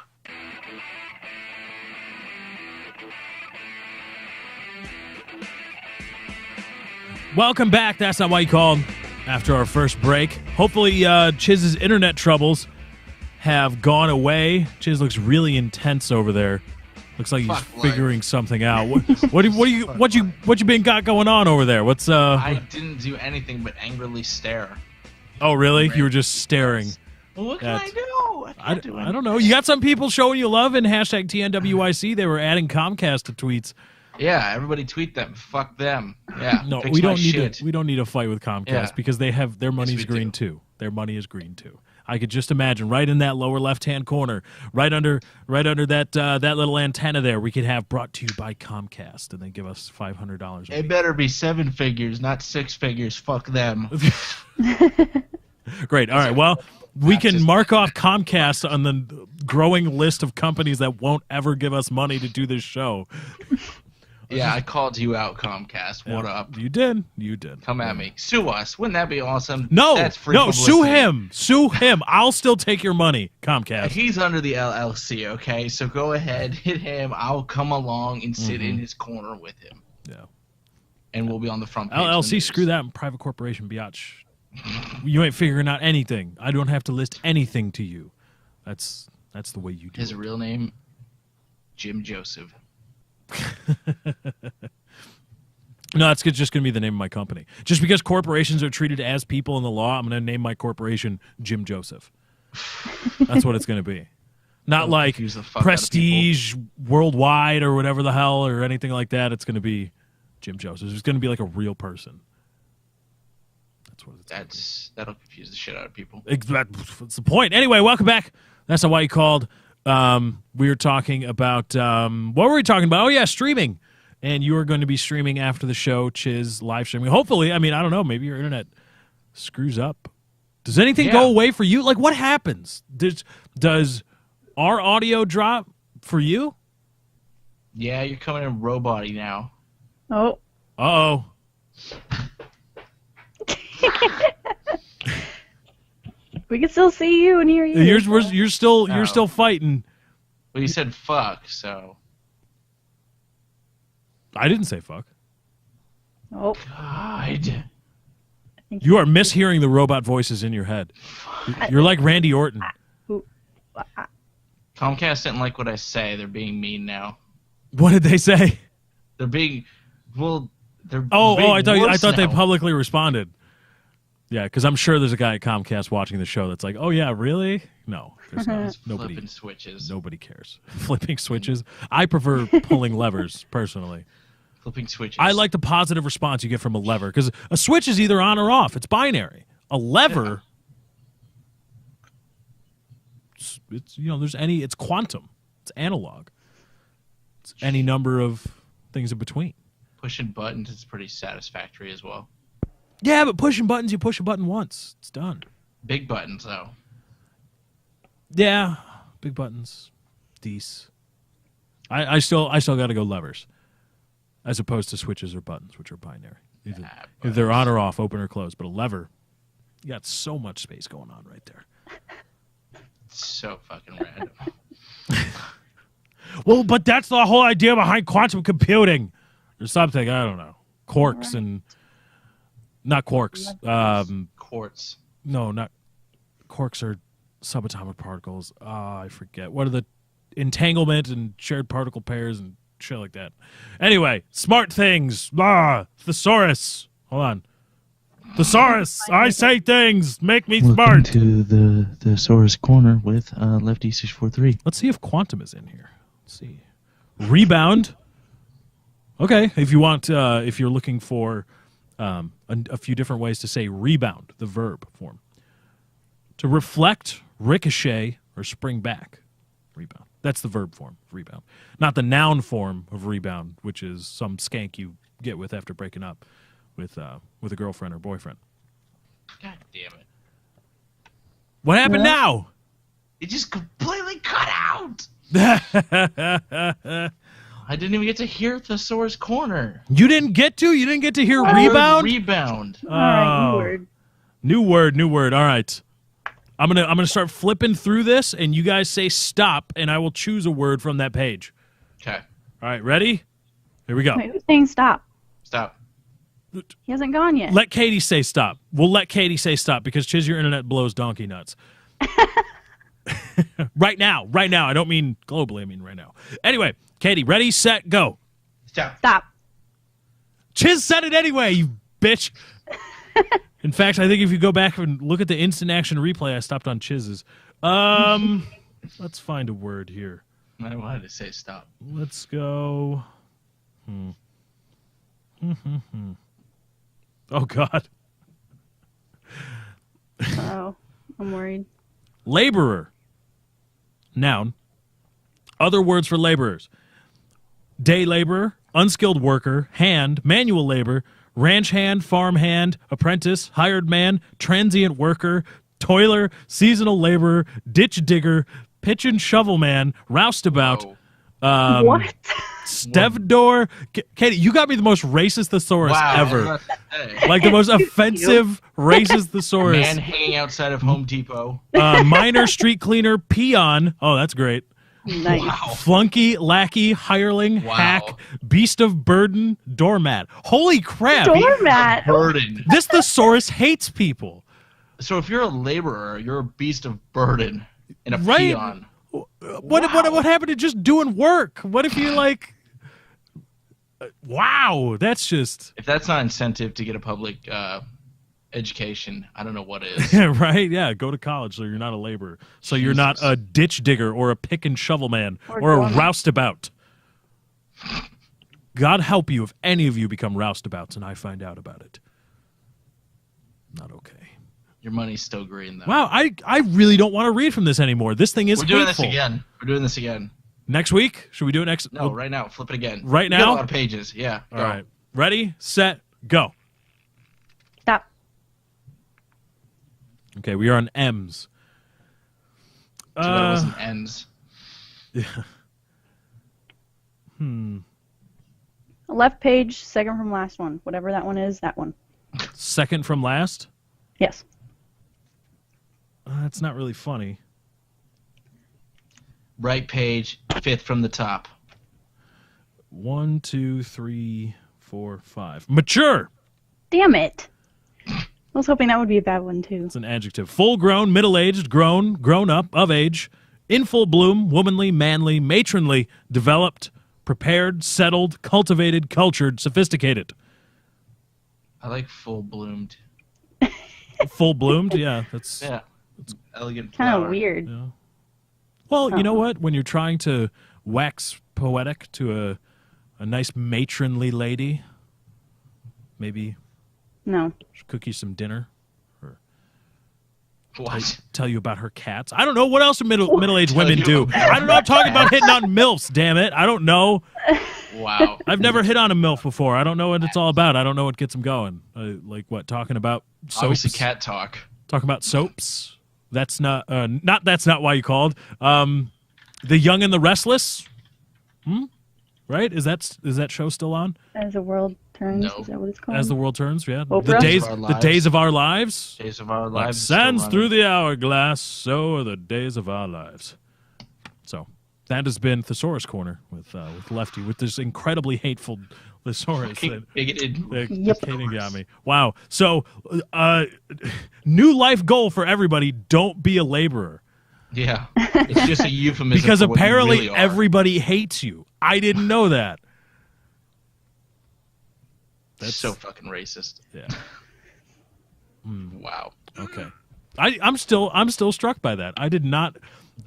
S6: Welcome back. That's not why you called. After our first break, hopefully Chiz's internet troubles have gone away. Chiz looks really intense over there. Looks like he's figuring something out. What you been got going on over there? What's
S2: I didn't do anything but angrily stare.
S6: Oh, really? You were just staring.
S2: Well, what can I do?
S6: I don't know. You got some people showing you love in hashtag TNWYC. They were adding Comcast to tweets.
S2: Yeah, everybody tweet them. Fuck them. Yeah.
S6: No,
S2: fix
S6: we
S2: my
S6: don't need
S2: shit.
S6: to. We don't need to fight with Comcast
S2: Yeah.
S6: because they have their money's
S2: we
S6: green
S2: do.
S6: too. Their money is green too. I could just imagine right in that lower left-hand corner, right under that little antenna there, we could have brought to you by Comcast, and they give us $500.
S2: It better be 7 figures, not 6 figures. Fuck them.
S6: Great. All right. Well, we can mark off Comcast on the growing list of companies that won't ever give us money to do this show.
S2: Yeah, I called you out, Comcast. What up?
S6: You did. You did.
S2: Come at me. Sue us. Wouldn't that be awesome?
S6: No,
S2: That's free
S6: no,
S2: publicity.
S6: sue him. Sue him. I'll still take your money, Comcast.
S2: He's under the LLC, okay? So go ahead, hit him. I'll come along and sit in his corner with him.
S6: Yeah.
S2: And we'll be on the front page. of the
S6: LLC,
S2: news.
S6: screw that. Private corporation, biatch. You ain't figuring out anything. I don't have to list anything to you. That's the way you do
S2: His
S6: it.
S2: real name, Jim Joseph.
S6: No, that's just going to be the name of my company. Just because corporations are treated as people in the law, I'm going to name my corporation Jim Joseph. That's what it's going to be. Not
S2: Don't
S6: like
S2: confuse the fuck out of
S6: Prestige Worldwide or whatever the hell or anything like that. It's going to be Jim Joseph. It's going to be like a real person. That's what it's
S2: That'll confuse the shit out of people.
S6: That's the point. Anyway, welcome back. That's not why you called. We were talking about what were we talking about? Oh yeah, streaming. And you are going to be streaming after the show, Chiz, live streaming. Hopefully, I mean, I don't know, maybe your internet screws up. Does anything go away for you? Like, what happens? Does our audio drop for you?
S2: Yeah, you're coming in robot-y now.
S7: Oh.
S6: Uh-oh.
S7: We can still see you and hear you.
S6: You're still fighting.
S2: Well, you said fuck, so.
S6: I didn't say fuck.
S7: Oh.
S2: God.
S6: You are mishearing the robot voices in your head. You're like Randy Orton.
S2: Comcast didn't like what I say. They're being mean now.
S6: What did they say?
S2: They're being, well, they're
S6: Oh,
S2: being
S6: I
S2: worse
S6: thought they
S2: now.
S6: publicly responded. Yeah, because I'm sure there's a guy at Comcast watching the show that's like, "Oh yeah, really?" No, there's not. Nobody.
S2: Flipping switches.
S6: Nobody cares. Flipping switches. I prefer pulling levers personally.
S2: Flipping switches.
S6: I like the positive response you get from a lever because a switch is either on or off. It's binary. A lever, it's it's quantum. It's analog. It's any number of things in between.
S2: Pushing buttons is pretty satisfactory as well.
S6: Yeah, but pushing buttons, you push a button once. It's done.
S2: Big buttons, though.
S6: Yeah, big buttons. Dece. I still got to go levers, as opposed to switches or buttons, which are binary. Either if they're on or off, open or closed. But a lever, you got so much space going on right there.
S2: It's so fucking random.
S6: Well, but that's the whole idea behind quantum computing, or something. I don't know. Quarks and not quarks.
S2: Quartz.
S6: No, not quarks are subatomic particles. I forget. What are the entanglement and shared particle pairs and shit like that? Anyway, smart things. Thesaurus. Hold on. Thesaurus. I say things. Make me smart.
S2: to the Thesaurus Corner with Lefty643.
S6: Let's see if quantum is in here. Let's see. Rebound. Okay, if you want, if you're looking for a few different ways to say rebound, the verb form. To reflect, ricochet, or spring back. Rebound. That's the verb form, rebound. Not the noun form of rebound, which is some skank you get with after breaking up with a girlfriend or boyfriend.
S2: God damn it.
S6: What happened now?
S2: It just completely cut out. I didn't even get to hear Thesaurus Corner.
S6: You didn't get to? You didn't get to hear
S2: I heard
S6: rebound?
S2: Rebound.
S7: All right,
S6: Oh.
S7: new word.
S6: New word. All right. I'm gonna start flipping through this, and you guys say stop, and I will choose a word from that page.
S2: Okay.
S6: All right, ready? Here we go.
S7: Wait, who's saying stop?
S2: Stop.
S7: He hasn't gone yet.
S6: Let Katie say stop. We'll let Katie say stop because Chiz, your internet blows donkey nuts. Right now. I don't mean globally. I mean right now. Anyway, Katie, ready, set, go.
S2: Stop.
S7: Stop.
S6: Chiz said it anyway, you bitch. In fact, I think if you go back and look at the instant action replay, I stopped on Chiz's. Let's find a word here.
S2: I wanted to say stop.
S6: Let's go. Oh, God.
S7: Oh, I'm worried.
S6: Laborer. Noun. Other words for laborers. Day laborer, unskilled worker, hand, manual labor, ranch hand, farm hand, apprentice, hired man, transient worker, toiler, seasonal laborer, ditch digger, pitch and shovel man, roustabout,
S2: Whoa.
S7: What?
S6: stevedore. Katie, you got me the most racist thesaurus
S2: Wow. I was
S6: ever.
S2: about to say.
S6: Like the most offensive racist thesaurus.
S2: Man hanging outside of Home Depot.
S6: Miner, street cleaner, peon. Oh, that's great.
S7: Nice.
S2: Wow.
S6: Flunky, lackey, hireling,
S2: Wow.
S6: hack, beast of burden, doormat. Holy crap.
S7: Doormat.
S2: Burden.
S6: This thesaurus hates people.
S2: So if you're a laborer, you're a beast of burden and a
S6: Right.
S2: peon.
S6: What happened to just doing work? What if you like wow, that's just
S2: If that's not incentive to get a public education, I don't know what is.
S6: right? Yeah, go to college so you're not a laborer. So you're not
S2: Jesus.
S6: a ditch digger or a pick and shovel man
S7: Or
S6: or a
S7: doorman.
S6: roustabout. God help you if any of you become roustabouts and I find out about it. Not okay.
S2: Your money's still green, though.
S6: Wow, I really don't want to read from this anymore. This thing is
S2: We're doing
S6: hateful.
S2: this again. We're doing this again.
S6: Next week? Should we do it next?
S2: No, right now. Flip it again.
S6: Right
S2: You got
S6: now?
S2: a lot of pages. Yeah.
S6: All right. Ready, set, go.
S7: Stop.
S6: Okay, we are on M's.
S2: So that wasn't ends.
S7: Left page, second from last one. Whatever that one is, that one.
S6: Second from last?
S7: Yes.
S6: That's not really funny.
S2: Right page, fifth from the top.
S6: 1, 2, 3, 4, 5. Mature.
S7: Damn it. I was hoping that would be a bad one, too.
S6: It's an adjective. Full grown, middle aged, grown, grown up, of age, in full bloom, womanly, manly, matronly, developed, prepared, settled, cultivated, cultured, sophisticated.
S2: I like full bloomed.
S6: Full bloomed? Yeah, that's
S2: Yeah. Elegant
S7: Kind
S2: flower.
S7: of weird.
S6: yeah. Well, you know what? When you're trying to wax poetic to a nice matronly lady, maybe
S7: No.
S6: cook you some dinner,
S2: What?
S6: tell you about her cats. I don't know what else do middle-aged women
S2: you
S6: do.
S2: about
S6: I don't know. I'm talking about hitting on MILFs, damn it. I don't know.
S2: Wow.
S6: I've never hit on a MILF before. I don't know what it's all about. I don't know what gets them going. Like what? Talking about soaps?
S2: Obviously, cat talk.
S6: Talking about soaps? That's not that's not why you called. The Young and the Restless? Right? Is that show still on?
S7: As the world turns,
S2: No.
S7: is that what it's called?
S6: As the world turns, yeah.
S7: Oprah?
S6: The days
S2: Of our
S6: the
S2: lives.
S6: days of our lives.
S2: Days of our
S6: Like
S2: lives. is still
S6: sands
S2: running.
S6: through the hourglass, so are the days of our lives. So that has been Thesaurus Corner with Lefty, with this incredibly hateful thesaurus that
S2: Bigoted.
S7: Yep.
S6: Katie got me. Wow. So, new life goal for everybody: don't be a laborer,
S2: Yeah. It's just a euphemism.
S6: because
S2: for what you
S6: apparently
S2: really are.
S6: everybody hates you. I didn't know that.
S2: That's so fucking racist.
S6: Yeah.
S2: Wow.
S6: Okay. I'm still struck by that. I did not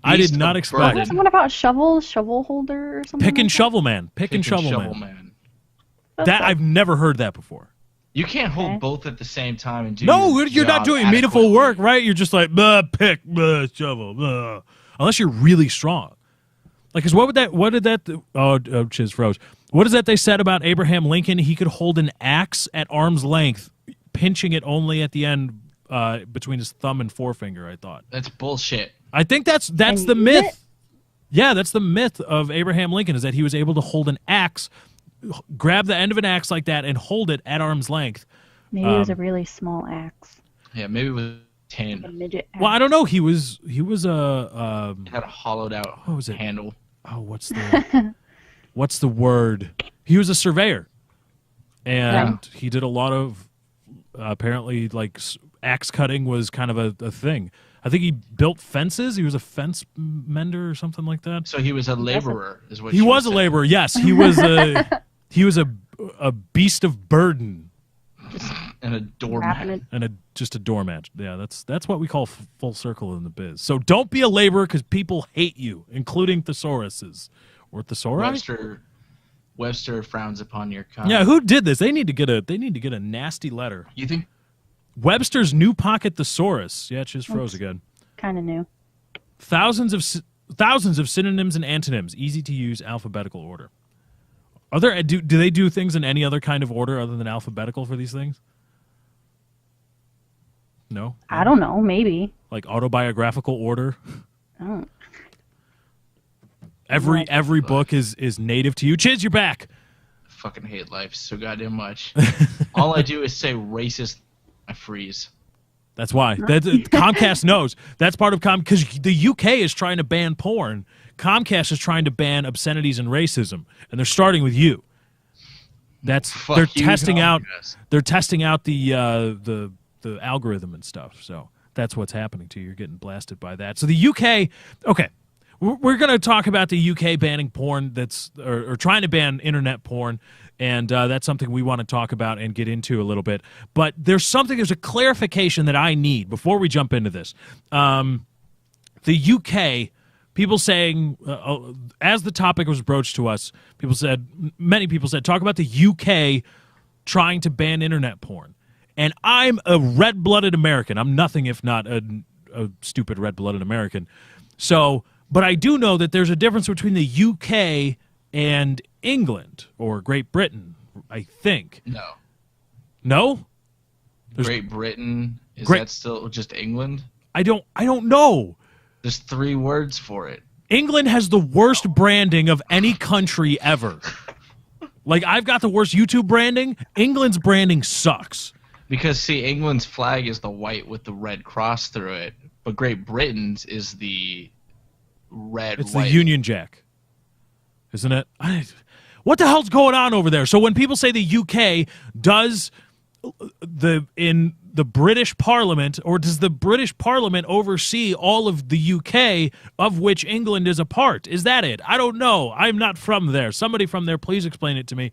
S2: Beast of
S6: expect
S2: burden.
S7: There's one about shovel holder or something.
S6: pick and
S7: like that?
S6: shovel man. Pick and shovel man.
S2: man.
S6: That I've never heard that before.
S2: You can't hold
S7: Okay.
S2: both at the same time and do.
S6: No,
S2: your
S6: you're not
S2: job
S6: doing meaningful
S2: adequately.
S6: work, right? You're just like pick, shovel, unless you're really strong. Like, cause what did that? Chiz froze. What is that they said about Abraham Lincoln? He could hold an axe at arm's length, pinching it only at the end between his thumb and forefinger. I thought.
S2: That's bullshit.
S6: I think that's
S7: And
S6: the
S7: use
S6: myth.
S7: it?
S6: Yeah, that's the myth of Abraham Lincoln, is that he was able to hold an axe, grab the end of an axe like that, and hold it at arm's length.
S7: Maybe it was a really small axe.
S2: Yeah, maybe it was
S7: A
S2: tin.
S7: midget axe.
S6: Well, I don't know. He was a
S2: It had a hollowed out
S6: What was it?
S2: handle.
S6: what's the word? He was a surveyor, and
S7: Right.
S6: he did a lot of apparently like axe cutting was kind of a thing. I think he built fences. He was a fence mender or something like that.
S2: So he was a laborer, is what
S6: He
S2: she
S6: was a
S2: saying.
S6: laborer. Yes, he was a beast of burden
S2: And a
S7: Wrapping
S2: doormat.
S7: it.
S6: and just a doormat. Yeah, that's what we call full circle in the biz. So don't be a laborer because people hate you, including thesauruses or thesauri.
S2: Webster frowns upon your comment.
S6: Yeah, who did this? They need to get a nasty letter.
S2: You think
S6: Webster's new pocket thesaurus. Yeah, it just froze again.
S7: Kind of new.
S6: Thousands of synonyms and antonyms, easy to use, alphabetical order. Are there do they do things in any other kind of order other than alphabetical for these things? No,
S7: I don't know. Maybe.
S6: like autobiographical order.
S7: I don't.
S6: Every book is native to you. Chiz, you're back.
S2: I fucking hate life so goddamn much. All I do is say racist. I freeze.
S6: That's why. Comcast knows. That's part of because the UK is trying to ban porn. Comcast is trying to ban obscenities and racism, and they're starting with you. They're
S2: Fuck you,
S6: testing out.
S2: Comcast.
S6: They're testing out the algorithm and stuff. So that's what's happening to you. You're getting blasted by that. So the UK. Okay, we're going to talk about the UK banning porn. Or trying to ban internet porn. And that's something we want to talk about and get into a little bit. But there's a clarification that I need before we jump into this. The UK, people saying, as the topic was broached to us, many people said, talk about the UK trying to ban internet porn. And I'm a red-blooded American. I'm nothing if not a stupid red-blooded American. So, but I do know that there's a difference between the UK and England or Great Britain, I think. No?
S2: Great Britain, is
S6: Great-
S2: that still just England?
S6: I don't know.
S2: There's 3 words for it.
S6: England has the worst branding of any country ever. Like, I've got the worst YouTube branding. England's branding sucks.
S2: Because, see, England's flag is the white with the red cross through it, but Great Britain's is the red,
S6: It's
S2: white.
S6: the Union Jack, isn't it? What the hell's going on over there? So when people say the UK does in the British Parliament, or does the British Parliament oversee all of the UK of which England is a part? Is that it? I don't know. I'm not from there. Somebody from there, please explain it to me,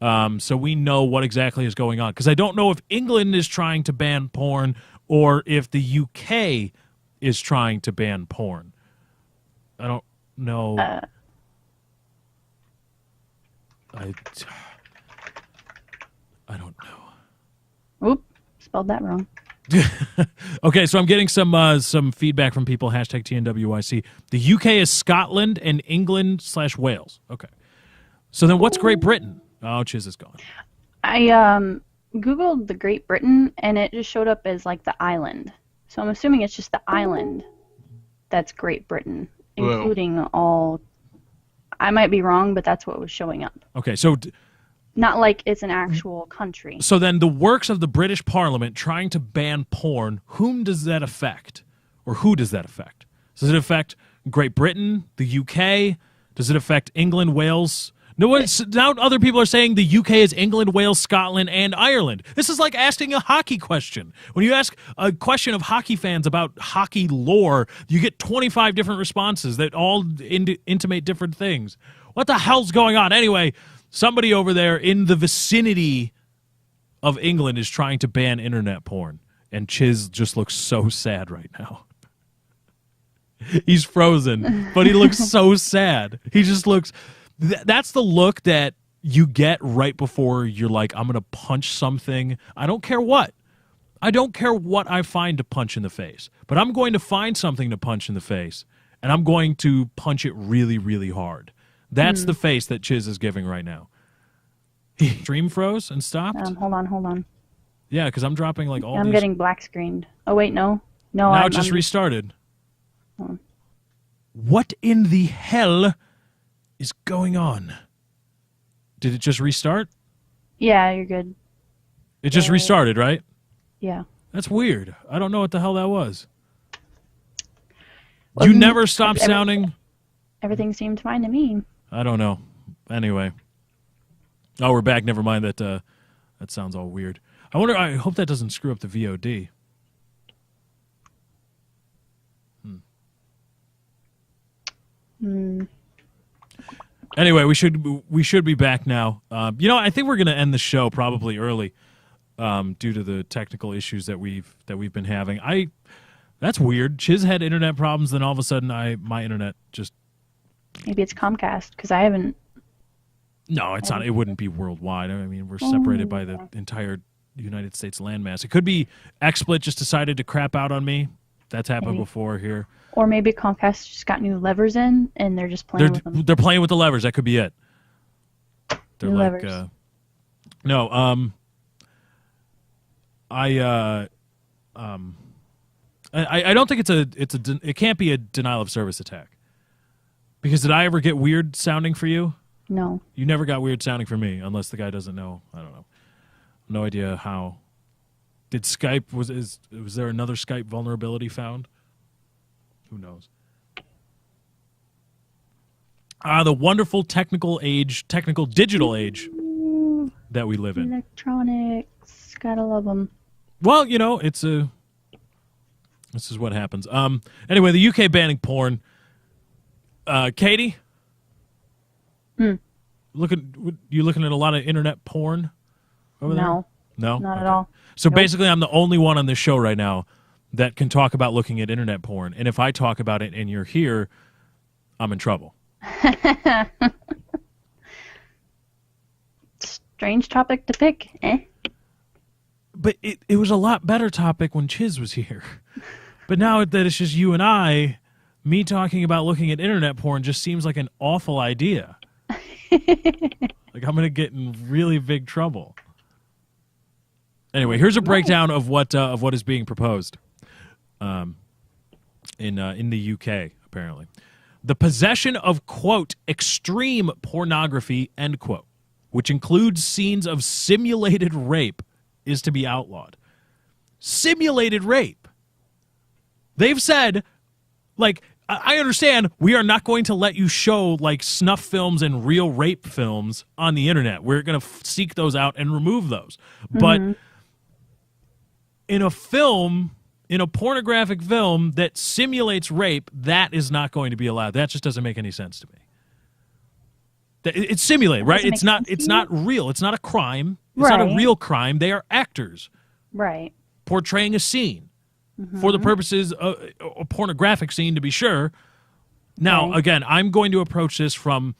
S6: so we know what exactly is going on. Because I don't know if England is trying to ban porn or if the UK is trying to ban porn. I don't know. I don't know.
S7: Oop. Spelled that wrong.
S6: Okay, so I'm getting some feedback from people. Hashtag TNWYC. The UK is Scotland and England/Wales. Okay. So then what's Great Britain? Oh, Chiz is gone.
S7: I Googled the Great Britain, and it just showed up as, like, the island. So I'm assuming it's just the island that's Great Britain,
S2: Whoa.
S7: including all... I might be wrong, but that's what was showing up.
S6: Okay, so
S7: Not like it's an actual country.
S6: so then the works of the British Parliament trying to ban porn, whom does that affect? Or who does that affect? Does it affect Great Britain, the UK? Does it affect England, Wales? No, now other people are saying the UK is England, Wales, Scotland, and Ireland. This is like asking a hockey question. When you ask a question of hockey fans about hockey lore, you get 25 different responses that all intimate different things. What the hell's going on? Anyway, somebody over there in the vicinity of England is trying to ban internet porn, and Chiz just looks so sad right now. He's frozen, but he looks so sad. He just looks... That's the look that you get right before you're like, I'm going to punch something. I don't care what. I don't care what I find to punch in the face. But I'm going to find something to punch in the face, and I'm going to punch it really, really hard. That's the face that Chiz is giving right now. Stream froze and stopped?
S7: Hold on.
S6: Yeah, because I'm dropping like all
S7: I'm
S6: these...
S7: getting black screened. Oh, wait, no. No,
S6: Now
S7: I'm
S6: it just restarted.
S7: Hold on.
S6: What in the hell is going on? Did it just restart?
S7: Yeah, you're good.
S6: It just restarted, right?
S7: Yeah.
S6: That's weird. I don't know what the hell that was.
S7: Well,
S6: You never stop sounding...
S7: Everything seemed fine to me.
S6: I don't know. Anyway. Oh, we're back. Never mind. That sounds all weird. I hope that doesn't screw up the VOD. Anyway, we should be back now. I think we're going to end the show probably early due to the technical issues that we've been having. That's weird. Chiz had internet problems, then all of a sudden my internet just...
S7: Maybe it's Comcast, because I haven't...
S6: No, it's not. It wouldn't be worldwide. I mean, we're separated by the entire United States landmass. It could be XSplit just decided to crap out on me. That's happened before here.
S7: Or maybe Comcast just got new levers in, and they're just playing with them.
S6: They're playing with the levers. That could be it. They're
S7: New
S6: like,
S7: levers.
S6: I don't think it can't be a denial of service attack. Because did I ever get weird sounding for you?
S7: No.
S6: You never got weird sounding for me, unless the guy doesn't know. I don't know. No idea how. Did Skype was there another Skype vulnerability found? Who knows? The wonderful technical digital age that we live in.
S7: Electronics, gotta love them.
S6: Well, this is what happens. Anyway, the UK banning porn. Katie, you looking at a lot of internet porn over there? No,
S7: not at all.
S6: So basically, I'm the only one on this show right now that can talk about looking at internet porn. And if I talk about it and you're here, I'm in trouble.
S7: Strange topic to pick, eh?
S6: But it was a lot better topic when Chiz was here. But now that it's just you and I, me talking about looking at internet porn just seems like an awful idea. Like I'm going to get in really big trouble. Anyway, here's a breakdown of what is being proposed in the UK, apparently. The possession of, quote, extreme pornography, end quote, which includes scenes of simulated rape, is to be outlawed. Simulated rape. They've said, like, I understand we are not going to let you show, like, snuff films and real rape films on the internet. We're going to seek those out and remove those. But in a film, in a pornographic film that simulates rape, that is not going to be allowed. That just doesn't make any sense to me. It's simulated, right? It's not real. It's not a crime. It's not a real crime. They are actors.
S7: Right.
S6: Portraying a scene for the purposes of a pornographic scene, to be sure. Now, again, I'm going to approach this from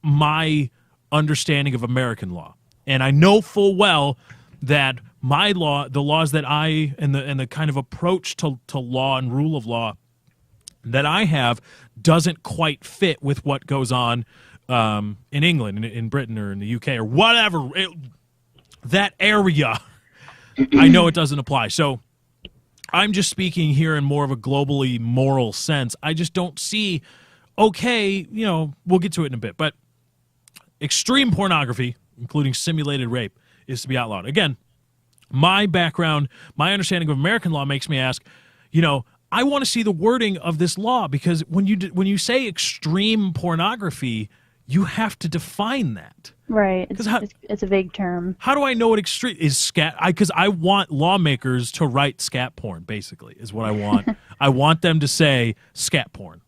S6: my understanding of American law. And I know full well that my law, the laws that I, and the kind of approach to law and rule of law that I have doesn't quite fit with what goes on in England, in Britain, or in the UK, or whatever, that area. I know it doesn't apply. So I'm just speaking here in more of a globally moral sense. I just don't see, okay, we'll get to it in a bit, but extreme pornography, including simulated rape, is to be outlawed. Again, my background, my understanding of American law makes me ask, I want to see the wording of this law, because when you say extreme pornography, you have to define that.
S7: Right. It's a vague term.
S6: How do I know what extreme is? Scat? Because I want lawmakers to write scat porn, basically, is what I want. I want them to say scat porn.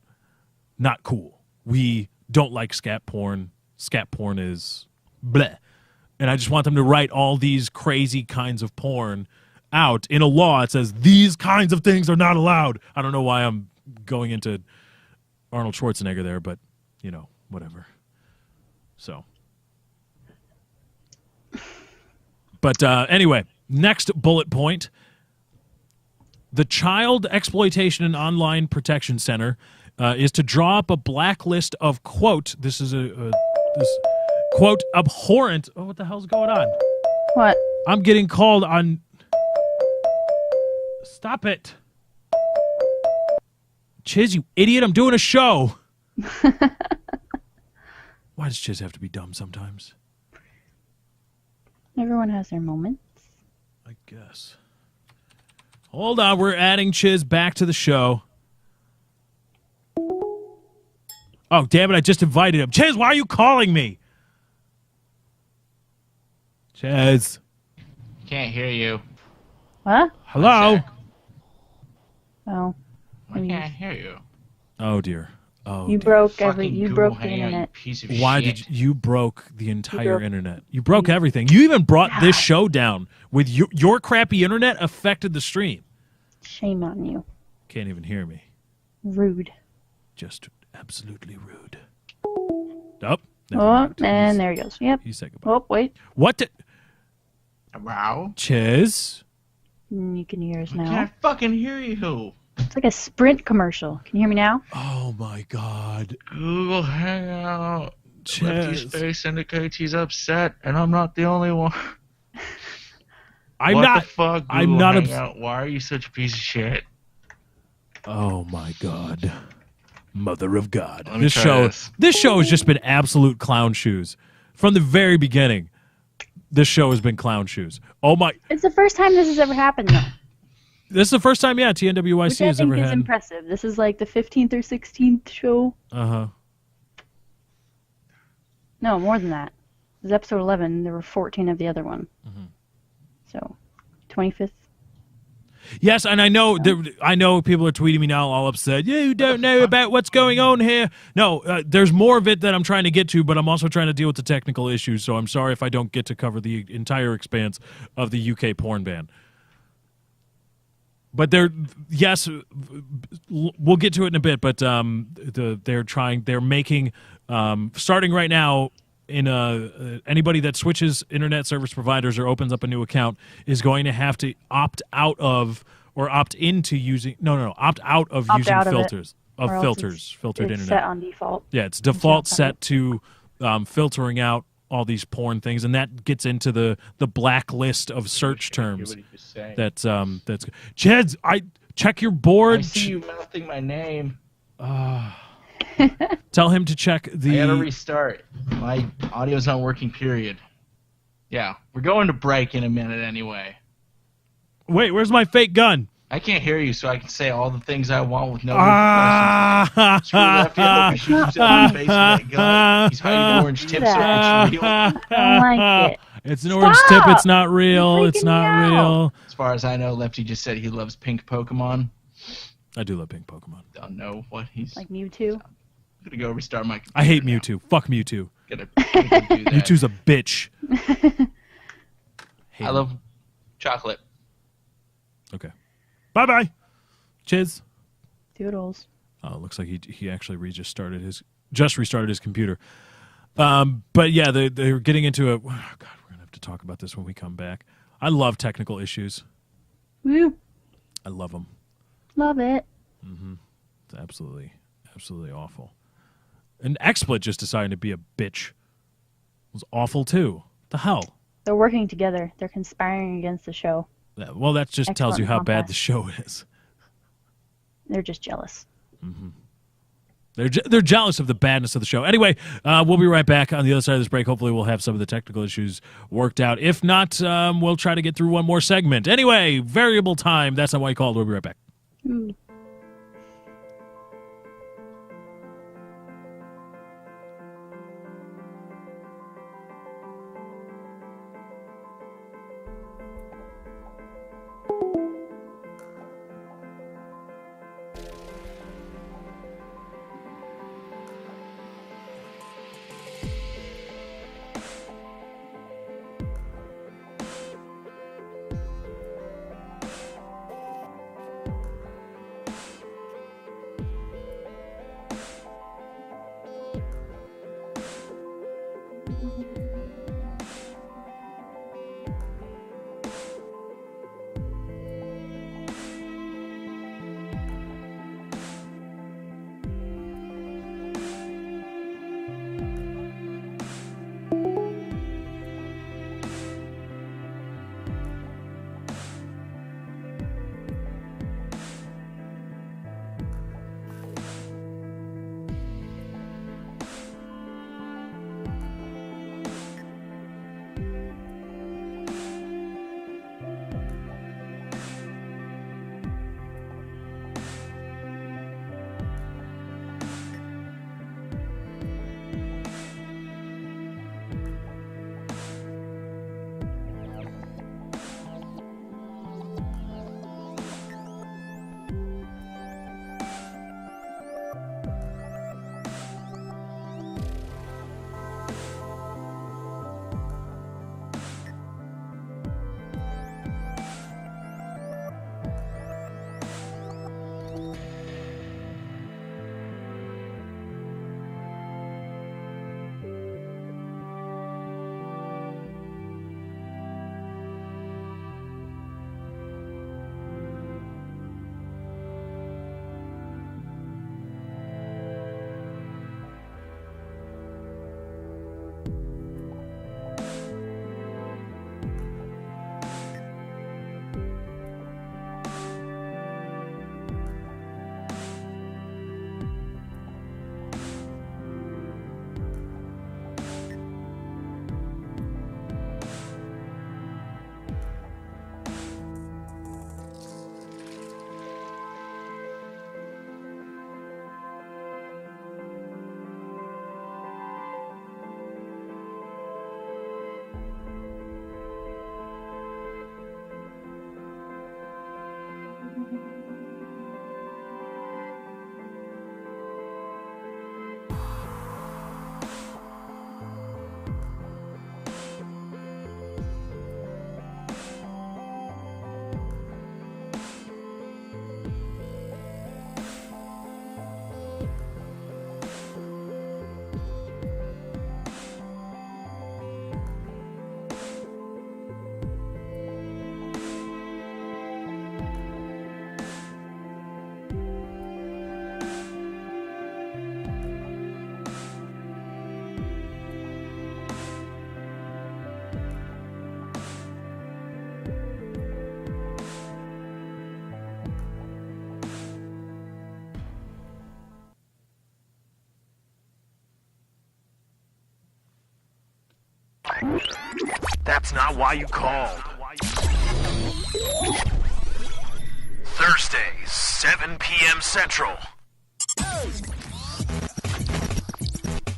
S6: Not cool. We don't like scat porn. Scat porn is bleh. And I just want them to write all these crazy kinds of porn out in a law. It says these kinds of things are not allowed. I don't know why I'm going into Arnold Schwarzenegger there, but, whatever. So. But anyway, next bullet point. The Child Exploitation and Online Protection Center is to draw up a blacklist of, quote, this is this quote, abhorrent. Oh, what the hell's going on?
S7: What?
S6: I'm getting called on. Stop it. Chiz, you idiot! I'm doing a show. Why does Chiz have to be dumb sometimes?
S7: Everyone has their moments.
S6: I guess. Hold on, we're adding Chiz back to the show. Oh, damn it, I just invited him. Chiz, why are you calling me? Chiz.
S2: Can't hear you.
S7: What?
S6: Hello?
S2: Zach,
S7: Oh.
S2: why can't I hear you?
S6: Oh, dear. Oh,
S7: You
S6: dear.
S7: broke
S2: Fucking
S7: you
S2: Google
S7: broke the
S2: Hangout, you
S7: internet.
S2: piece of
S6: Why
S2: shit.
S6: did you broke the entire
S7: broke-
S6: internet? You broke everything. You even brought this show down with your crappy internet affected the stream.
S7: Shame on you.
S6: Can't even hear me.
S7: Rude.
S6: Just absolutely rude. Oh, never
S7: Oh,
S6: mind.
S7: and there he goes. Yep.
S6: He said goodbye.
S7: Oh, wait.
S6: What?
S2: Wow.
S6: Chiz?
S7: You can hear us
S2: Can't
S7: now.
S2: I fucking hear you?
S7: It's like a Sprint commercial. Can you hear me now?
S6: Oh my God.
S2: Google Hangout. Lefty's
S6: Chiz.
S2: face indicates he's upset, and I'm not the only one.
S6: I'm
S2: what
S6: not.
S2: the fuck, Google
S6: I'm not
S2: Hangout? Why are you such a piece of shit?
S6: Oh my God. Mother of God.
S2: Let me try
S6: This show has just been absolute clown shoes. From the very beginning, this show has been clown shoes. Oh my.
S7: It's the first time this has ever happened, though.
S6: This is the first time, yeah, TNWYC
S7: Which I
S6: has
S7: think
S6: ever
S7: is
S6: had.
S7: impressive. This is like the 15th or 16th show.
S6: Uh-huh.
S7: No, more than that. It was episode 11. There were 14 of the other one.
S6: Mm-hmm.
S7: So, 25th.
S6: Yes, and I know people are tweeting me now all upset. You don't know about what's going on here. No, there's more of it that I'm trying to get to, but I'm also trying to deal with the technical issues, so I'm sorry if I don't get to cover the entire expanse of the UK porn ban. But we'll get to it in a bit, but they're making, starting right now, anybody that switches internet service providers or opens up a new account is going to have to opt out of or opt into using opt out of
S7: Opt
S6: using
S7: out of it,
S6: filters
S7: or else
S6: filtered
S7: it's
S6: internet.
S7: set on default.
S6: Yeah, it's default
S7: outside.
S6: set to filtering out all these porn things, and that gets into the blacklist of search terms. That's Cheds, I check your
S2: I
S6: board.
S2: see you mouthing my name.
S6: Tell him to check
S2: I gotta
S6: the.
S2: restart. My audio's not working, period. Yeah, we're going to break in a minute anyway.
S6: Wait, where's my fake gun?
S2: I can't hear you, so I can say all the things I want with no
S6: Ah!
S2: Screw Lefty, I hope you shoot yourself in the face with that gun. He's hiding orange tips, so it's real.
S7: I don't like it.
S6: It's an orange tip. It's not real.
S7: You're
S6: It's
S7: freaking
S6: not
S7: me
S6: real.
S2: As far as I know, Lefty just said he loves pink Pokemon.
S6: I do love pink Pokemon.
S2: Don't know what he's
S7: Like Mewtwo.
S2: gonna go restart my computer
S6: I hate
S2: now.
S6: Mewtwo. Fuck Mewtwo.
S2: Gonna go do that.
S6: Mewtwo's a bitch. Hate
S2: I
S6: him.
S2: love chocolate.
S6: Okay. Bye bye. Chiz.
S7: Doodles.
S6: Oh, it looks like he actually just restarted his computer. But yeah, they're getting into a. Oh God, we're gonna have to talk about this when we come back. I love technical issues.
S7: Woo.
S6: I love them.
S7: Love it.
S6: It's absolutely awful. And XSplit just decided to be a bitch. It was awful too. The hell.
S7: They're working together. They're conspiring against the show.
S6: Yeah, well, that just tells you how bad the show is.
S7: They're just jealous.
S6: They're jealous of the badness of the show. Anyway, we'll be right back on the other side of this break. Hopefully, we'll have some of the technical issues worked out. If not, we'll try to get through one more segment. Anyway, variable time. That's not why you called. We'll be right back.
S7: Ooh.
S3: That's not why you called. Thursday, 7 p.m. Central.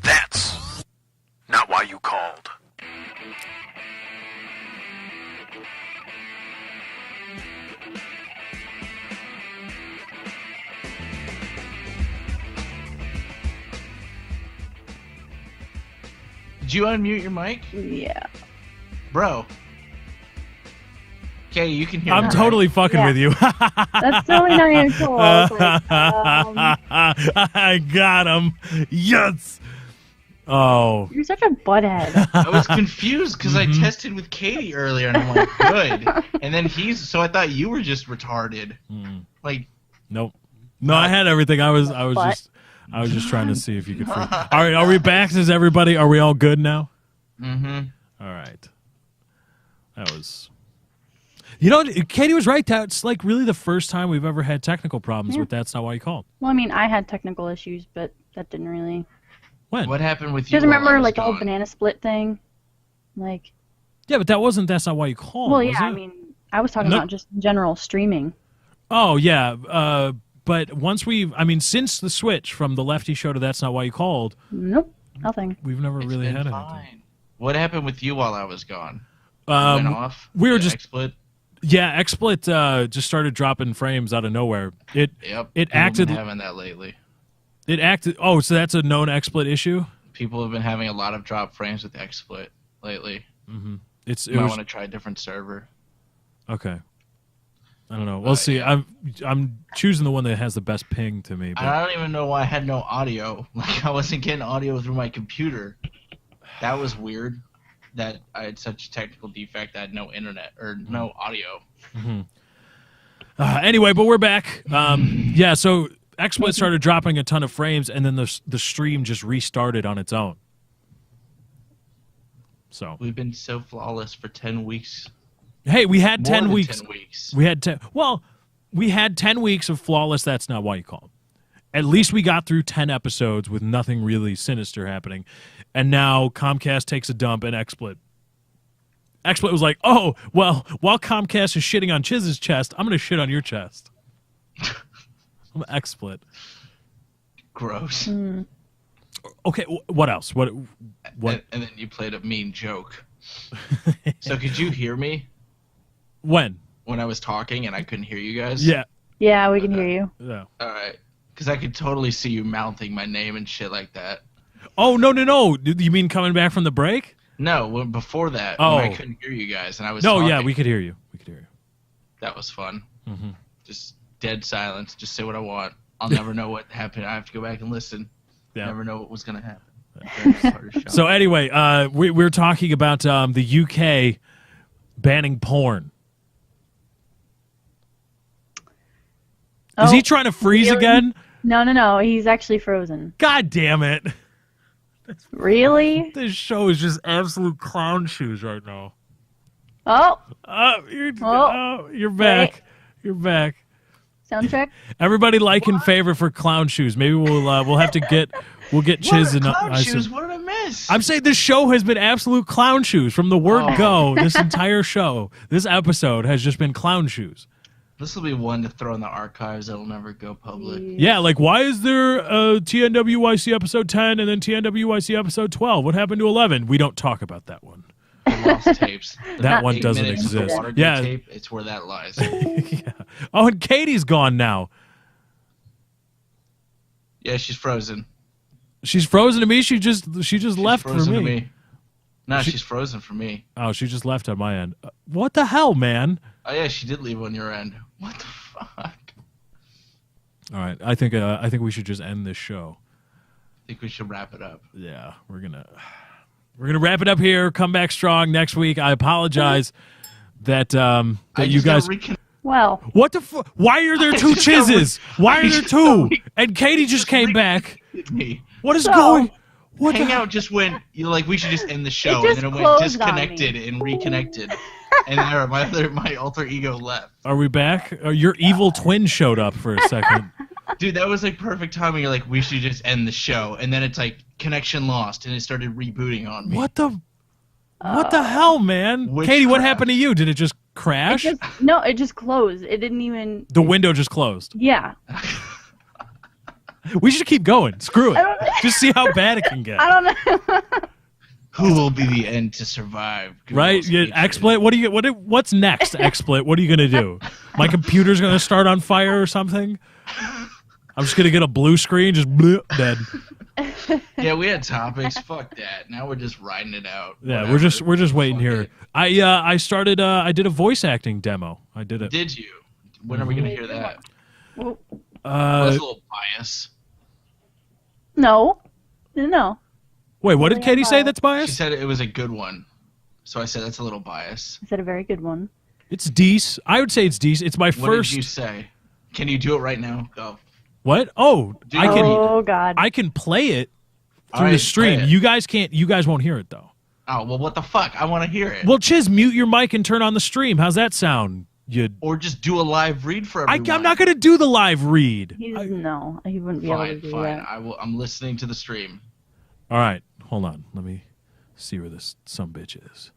S3: That's not why you called.
S2: Did you unmute your mic?
S7: Yeah.
S2: Bro. Okay, you can hear me.
S6: I'm totally fucking
S7: Yeah.
S6: with you.
S7: That's totally not even cool. I was like,
S6: I got him. Yes. Oh.
S7: you're such a butthead.
S2: I was confused because
S6: Mm-hmm.
S2: I tested with Katie earlier and I'm like, good. And then so I thought you were just retarded. Like,
S6: Nope. No, I had everything. I was
S7: But-
S6: just trying to see if you could. All right, are we back? Is everybody? Are we all good now?
S2: mm-hmm.
S6: All right. That was. You know, Katie was right. That's like really the first time we've ever had technical problems with That's Not Why You Called.
S7: Well, I mean, I had technical issues, but that didn't really.
S6: When?
S2: What happened with
S7: You
S2: you?
S7: guys
S2: while I
S7: remember
S2: was
S7: like the whole
S2: gone?
S7: banana split thing? Like,
S6: Yeah, but that wasn't That's Not Why You Called.
S7: well,
S6: was
S7: yeah,
S6: it?
S7: I mean, I was talking
S6: No.
S7: about just general streaming.
S6: Oh yeah, but once since the switch from the Lefty Show to That's Not Why You Called,
S7: Nope, nothing.
S6: we've never
S2: It's
S6: really
S2: been
S6: had anything.
S2: fine. What happened with you while I was gone? Went off?
S6: we were
S2: The
S6: just-
S2: XSplit?
S6: Yeah, XSplit just started dropping frames out of nowhere. It
S2: Yep.
S6: it
S2: People have
S6: acted-
S2: been having that lately.
S6: Oh, so that's a known XSplit issue.
S2: People have been having a lot of drop frames with XSplit lately.
S6: It
S2: You might
S6: was
S2: want to try a different server.
S6: okay. I don't know. We'll see.
S2: yeah.
S6: I'm choosing the one that has the best ping to me. But
S2: I don't even know why I had no audio. Like I wasn't getting audio through my computer. That was weird. That I had such a technical defect. I had no internet or no audio.
S6: anyway, but we're back. Yeah, so XSplit started dropping a ton of frames, and then the stream just restarted on its own. So
S2: We've been so flawless for 10 weeks.
S6: hey, we had
S2: More
S6: 10
S2: than
S6: weeks.
S2: 10 weeks.
S6: We had 10. Well, we had 10 weeks of flawless. That's not why you called. At least we got through 10 episodes with nothing really sinister happening, and now Comcast takes a dump and XSplit was like, oh, well, while Comcast is shitting on Chiz's chest, I'm going to shit on your chest. I'm XSplit.
S2: Gross.
S6: Okay, what else? What?
S2: And then you played a mean joke. So could you hear me
S6: When?
S2: when I was talking and I couldn't hear you guys?
S6: Yeah.
S7: Yeah, we can hear you.
S6: Yeah.
S2: All right. Because I could totally see you mouthing my name and shit like that.
S6: Oh, no. You mean coming back from the break?
S2: No, well, before that,
S6: Oh.
S2: when I couldn't hear you guys and I was
S6: No,
S2: talking.
S6: yeah, we could hear you.
S2: That was fun.
S6: Mm-hmm.
S2: Just dead silence. Just say what I want. I'll never know what happened. I have to go back and listen.
S6: Yeah.
S2: Never know what was going to happen. Very hard shot.
S6: So anyway, we're talking about the UK banning porn. Is he trying to freeze
S7: really?
S6: again?
S7: No. He's actually frozen.
S6: God damn it.
S7: Really?
S6: This show is just absolute clown shoes right now.
S7: Oh,
S6: You're back.
S7: Wait.
S6: You're back.
S7: soundtrack.
S6: Everybody like and favor for clown shoes. Maybe we'll have to get Chiz and
S2: Clown
S6: I
S2: shoes?
S6: said-
S2: What did I miss?
S6: I'm saying this show has been absolute clown shoes from the word
S2: Oh.
S6: go. This entire show, this episode has just been clown shoes.
S2: This will be one to throw in the archives that'll never go public.
S6: Yeah, like why is there TNWYC episode 10 and then TNWYC episode 12? What happened to 11? We don't talk about that one.
S2: The lost tapes.
S6: That one
S2: 8
S6: doesn't
S2: minutes of the
S6: exist.
S2: Watergate
S6: Yeah.
S2: tape, it's where that lies.
S6: Yeah. Oh, and Katie's gone now.
S2: Yeah, she's frozen.
S6: She's frozen to me. She just left for
S2: frozen to
S6: me.
S2: No,
S6: She-
S2: she's frozen for me.
S6: Oh, she just left on my end. What the hell, man?
S2: Oh yeah, she did leave on your end. What the fuck?
S6: All right, I think we should just end this show.
S2: I think we should wrap it up.
S6: Yeah, we're gonna wrap it up here. Come back strong next week. I apologize that
S2: I
S6: you
S2: just gotta
S6: guys.
S7: Well,
S6: What the fuck? Why are there
S2: I
S6: two
S2: just got
S6: Chizes? Why are there
S2: just
S6: two?
S2: got
S6: And Katie just came back.
S2: me.
S6: What is
S7: So-
S6: going? What the?
S2: Hangout just went. You know, like we should just end the show,
S7: just
S2: and then it went
S7: closed on me.
S2: disconnected and reconnected, and there my alter ego left.
S6: Are we back? Your evil twin showed up for a second.
S2: Dude, that was like perfect timing. You're like, we should just end the show, and then it's like connection lost, and it started rebooting on me.
S6: What the? What the hell, man? Katie, what happened to you? Did it just crash?
S7: It just closed. It didn't even.
S6: The window just closed.
S7: Yeah.
S6: We should keep going. Screw it.
S7: I don't-
S6: Just see how bad it can get.
S7: I don't know.
S2: Who will be the end to survive?
S6: Right?
S2: Google's
S6: Yeah,
S2: hatred.
S6: XSplit. What's next, XSplit? What are you gonna do? My computer's gonna start on fire or something? I'm just gonna get a blue screen, just bloop, dead.
S2: Yeah, we had topics. Fuck that. Now we're just riding it out.
S6: Yeah,
S2: Whatever.
S6: we're just waiting
S2: Fuck
S6: here.
S2: it.
S6: I started I did a voice acting demo. I did it.
S2: Did you? When are we gonna hear that?
S7: Well,
S2: Well, that's a little bias.
S7: no.
S6: Wait, what did
S7: Really
S6: Katie say
S7: unbiased.
S6: that's
S2: She
S6: biased?
S2: said it was a good one, so I said that's a little bias.
S7: I said a very good one.
S6: It's decent. I would say it's decent. It's my
S2: What
S6: first.
S2: did you say? Can you do it right now? Go.
S6: What? Oh,
S2: Do
S6: I
S2: you-
S6: can.
S7: Oh God.
S6: I can play it through
S2: All
S6: the
S2: right,
S6: stream.
S2: play it.
S6: You guys can't. You guys won't hear it though.
S2: Oh well, what the fuck? I want to hear it.
S6: Well, Chiz, mute your mic and turn on the stream. How's that sound? You.
S2: Or just do a live read for everyone.
S6: I'm not gonna do the live read.
S7: No, he wouldn't be able to
S2: Fine,
S7: do
S2: fine.
S7: that.
S2: I will. I'm listening to the stream.
S6: All right, hold on. Let me see where this sumbitch is.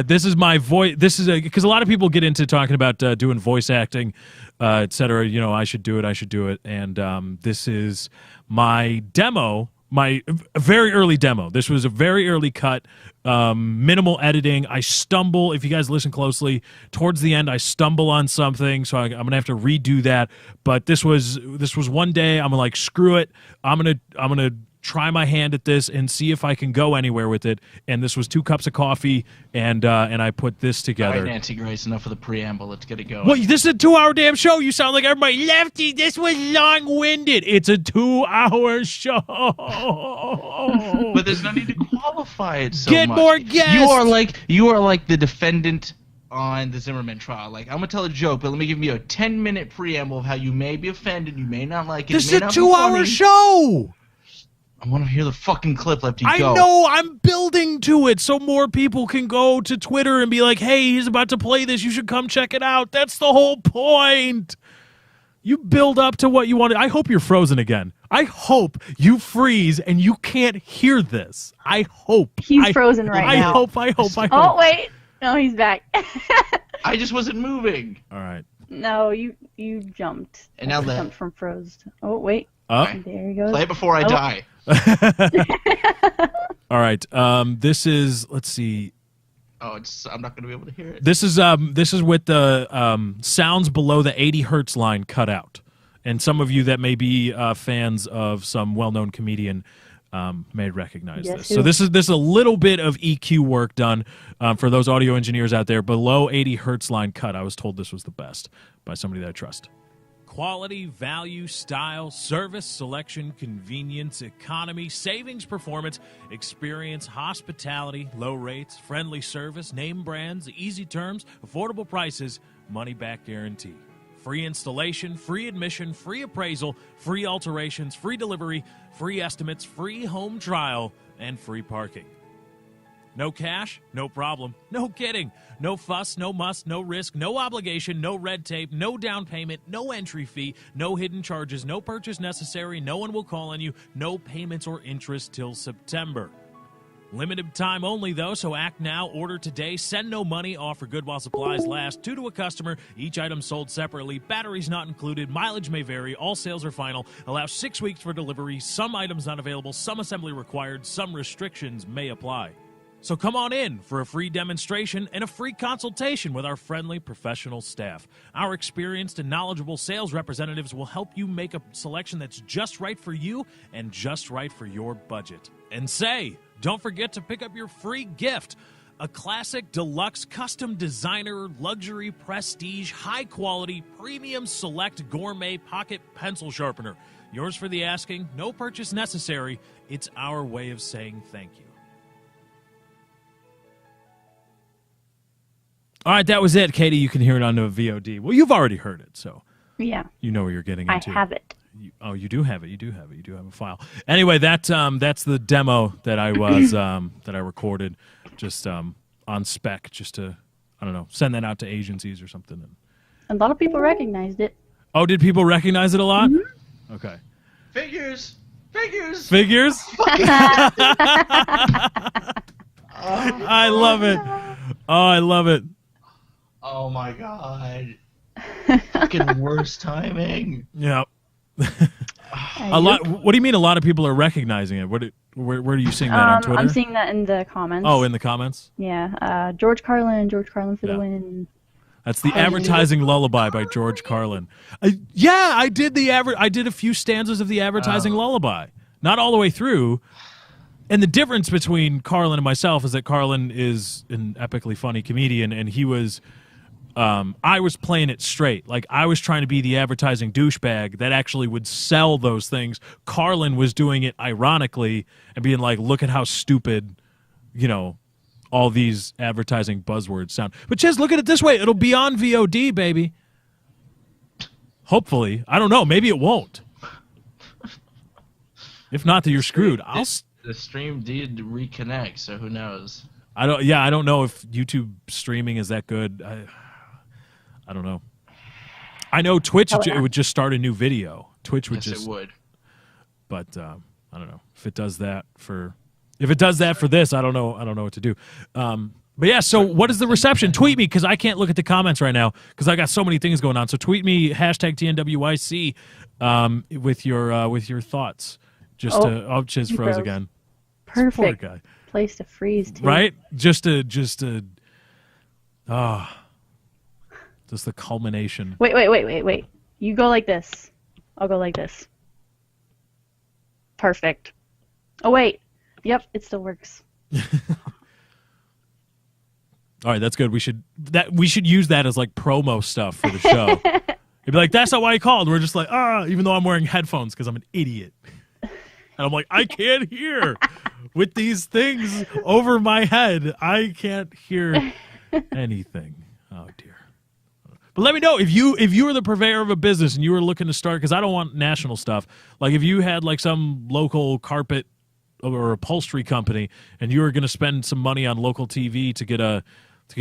S6: This is my voice. This is because a lot of people get into talking about doing voice acting, et cetera. You know, I should do it. And this is my demo, my very early demo. This was a very early cut, minimal editing. I stumble. If you guys listen closely, towards the end, I stumble on something, so I'm gonna have to redo that. But this was one day. I'm like, screw it. I'm gonna try my hand at this and see if I can go anywhere with it. And this was 2 cups of coffee, and I put this
S2: All
S6: together.
S2: right, Nancy Grace. Enough of the preamble. Let's get it going.
S6: Well, this is a 2-hour damn show. You sound like everybody. Lefty, this was long-winded. It's a 2-hour show.
S2: But there's no need to qualify it so
S6: Get
S2: much.
S6: more guests.
S2: You are like the defendant on the Zimmerman trial. Like, I'm gonna tell a joke, but let me give you a 10-minute preamble of how you may be offended, you may not like it.
S6: This
S2: it
S6: is
S2: may
S6: a
S2: not be
S6: 2-hour
S2: funny.
S6: show.
S2: I want to hear the fucking clip, Lefty.
S6: I
S2: Go.
S6: know. I'm building to it so more people can go to Twitter and be like, hey, he's about to play this. You should come check it out. That's the whole point. You build up to what you want. I hope you're frozen again. I hope you freeze and you can't hear this. I hope.
S7: He's frozen right
S6: I
S7: now.
S6: hope.
S7: Oh wait, no, he's back.
S2: I just wasn't moving.
S6: All right.
S7: No, you jumped.
S2: And now
S7: You
S2: that-
S7: jumped from froze. Oh wait,
S2: Okay.
S7: there he goes.
S2: Play it before I
S7: Oh.
S2: die.
S6: All right. This is. Let's see.
S2: Oh, I'm not gonna be able to hear it.
S6: This is with the sounds below the 80 hertz line cut out, and some of you that may be fans of some well-known comedian may recognize
S7: Yes,
S6: this.
S7: who?
S6: So this is a little bit of EQ work done for those audio engineers out there. Below 80 hertz line cut. I was told this was the best by somebody that I trust. Quality, value, style, service, selection, convenience, economy, savings, performance, experience, hospitality, low rates, friendly service, name brands, easy terms, affordable prices, money back guarantee. Free installation, free admission, free appraisal, free alterations, free delivery, free estimates, free home trial, and free parking. No cash? No problem. No kidding. No fuss, no muss, no risk, no obligation, no red tape, no down payment, no entry fee, no hidden charges, no purchase necessary, no one will call on you, no payments or interest till September. Limited time only, though, so act now, order today, send no money, offer good while supplies last, 2 to a customer, each item sold separately, batteries not included, mileage may vary, all sales are final, allow 6 weeks for delivery, some items not available, some assembly required, some restrictions may apply. So come on in for a free demonstration and a free consultation with our friendly professional staff. Our experienced and knowledgeable sales representatives will help you make a selection that's just right for you and just right for your budget. And don't forget to pick up your free gift, a classic, deluxe, custom designer, luxury, prestige, high quality, premium select gourmet pocket pencil sharpener. Yours for the asking, no purchase necessary. It's our way of saying thank you. All right, that was it, Katie. You can hear it on the VOD. Well, you've already heard it, so
S7: Yeah,
S6: you know where you're getting
S7: I
S6: into.
S7: have it.
S6: You do have it. You do have a file. Anyway, that's the demo that I was that I recorded, just on spec, just to send that out to agencies or something.
S7: A lot of people recognized it.
S6: Oh, did people recognize it a lot?
S7: Mm-hmm.
S6: Okay.
S2: Figures.
S6: Figures? I love it. Oh, I love it.
S2: Oh my god. Fucking worst timing.
S6: Yeah. A lot. What do you mean? A lot of people are recognizing it. Where are you seeing that on Twitter?
S7: I'm seeing that in the comments.
S6: Oh, in the comments.
S7: Yeah. George Carlin for the win.
S6: That's the advertising lullaby by George Carlin. I did I did a few stanzas of the advertising lullaby. Not all the way through. And the difference between Carlin and myself is that Carlin is an epically funny comedian, and he was. I was playing it straight. Like, I was trying to be the advertising douchebag that actually would sell those things. Carlin was doing it ironically and being like, look at how stupid, all these advertising buzzwords sound. But just look at it this way. It'll be on VOD, baby. Hopefully. I don't know. Maybe it won't. If not, then you're screwed.
S2: The stream did reconnect, so who knows?
S6: I don't know if YouTube streaming is that good. I don't know. I know Twitch, it would just start a new video. Twitch would
S2: Yes, it would.
S6: But I don't know if it does that for this. I don't know what to do. But yeah. So what is the reception? Tweet me, because I can't look at the comments right now because I got so many things going on. So tweet me #TNWYC with your thoughts. Chiz froze again.
S7: Perfect
S6: Poor guy.
S7: place to freeze too.
S6: Right? Just the culmination.
S7: Wait. You go like this. I'll go like this. Perfect. Oh, wait. Yep, it still works.
S6: All right, that's good. We should use that as like promo stuff for the show. You'd be like, that's not why I called. We're just like, even though I'm wearing headphones because I'm an idiot. And I'm like, I can't hear with these things over my head. I can't hear anything. Oh dear. But let me know if you were the purveyor of a business and you were looking to start, because I don't want national stuff. Like if you had like some local carpet or upholstery company and you were going to spend some money on local TV to get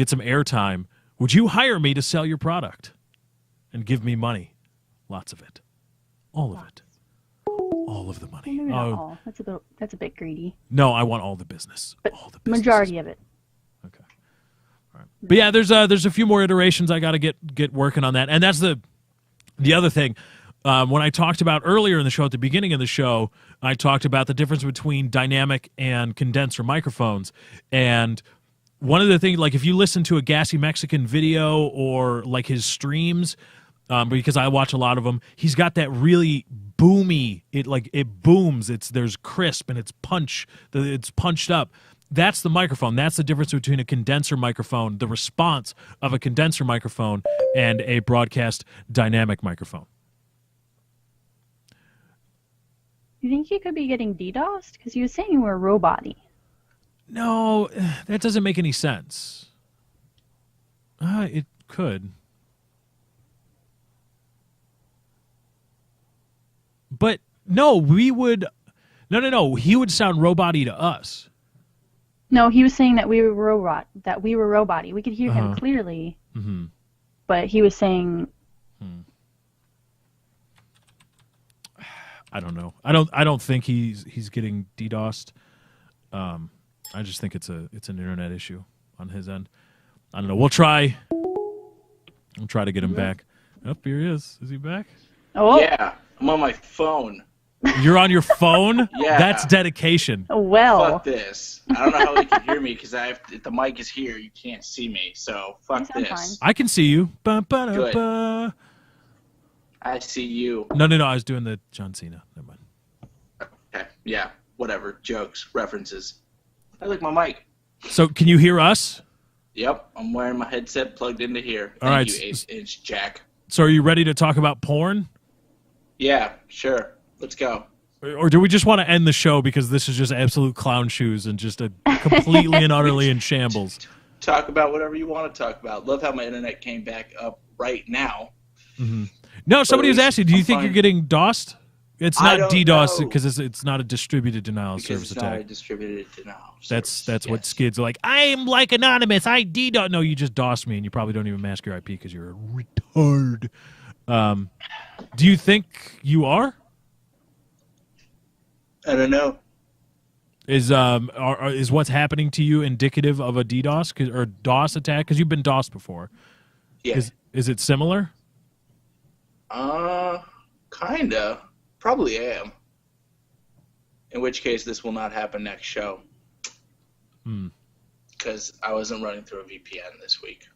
S6: some airtime, would you hire me to sell your product and give me money? Lots of it. All of it. All of the money.
S7: Maybe not all. That's a bit greedy.
S6: No, I want all the business.
S7: But
S6: all the business.
S7: majority of it.
S6: Okay. All right. But yeah, there's a few more iterations. I got to get working on that. And that's the other thing. When I talked about earlier in the show, at the beginning of the show, I talked about the difference between dynamic and condenser microphones. And one of the things, like if you listen to a Gassy Mexican video or like his streams, because I watch a lot of them, he's got that really boomy, it booms, there's crisp and it's punched up. That's the microphone. That's the difference between a condenser microphone, the response of a condenser microphone, and a broadcast dynamic microphone.
S7: You think he could be getting DDoSed? Because he was saying you were a robot-y.
S6: No, that doesn't make any sense. It could. But no, we would... No. He would sound robot-y to us.
S7: No, he was saying that we were robot-y. We could hear him clearly. Mm-hmm. But he was saying...
S6: I don't know. I don't think he's getting DDoSed. I just think it's an internet issue on his end. I don't know. We'll try. We'll try to get him back. Oh, here he is. Is he back?
S7: Oh.
S1: Yeah, I'm on my phone.
S6: You're on your phone?
S1: Yeah.
S6: That's dedication.
S7: Well.
S1: Fuck this. I don't know how they can hear me because the mic is here. You can't see me, so fuck this.
S7: Fine.
S6: I can see you.
S1: Good. I see you.
S6: No. I was doing the John Cena. Never mind.
S1: Okay, yeah, whatever. Jokes, references. I like my mic.
S6: So can you hear us?
S1: Yep, I'm wearing my headset plugged into here.
S6: All right.
S1: Thank you, 8-inch jack.
S6: So are you ready to talk about porn?
S1: Yeah, sure. Let's go.
S6: Or do we just want to end the show because this is just absolute clown shoes and just a completely and utterly in shambles?
S1: Talk about whatever you want to talk about. Love how my internet came back up right now.
S6: Mm-hmm. No, somebody was asking, do you think you're getting DOSed? It's not DDoS because it's not a distributed denial of service
S1: it's
S6: attack.
S1: Not a distributed denial of
S6: That's
S1: service.
S6: what skids are like. I'm like anonymous. I DDoS. No, you just DOS me, and you probably don't even mask your IP because you're a retard. Do you think you are?
S1: I don't know.
S6: Is is what's happening to you indicative of a DDoS or DOS attack? Because you've been DOS before.
S1: Yeah.
S6: Is it similar?
S1: Kinda. Probably am. In which case, this will not happen next show. Because I wasn't running through a VPN this week.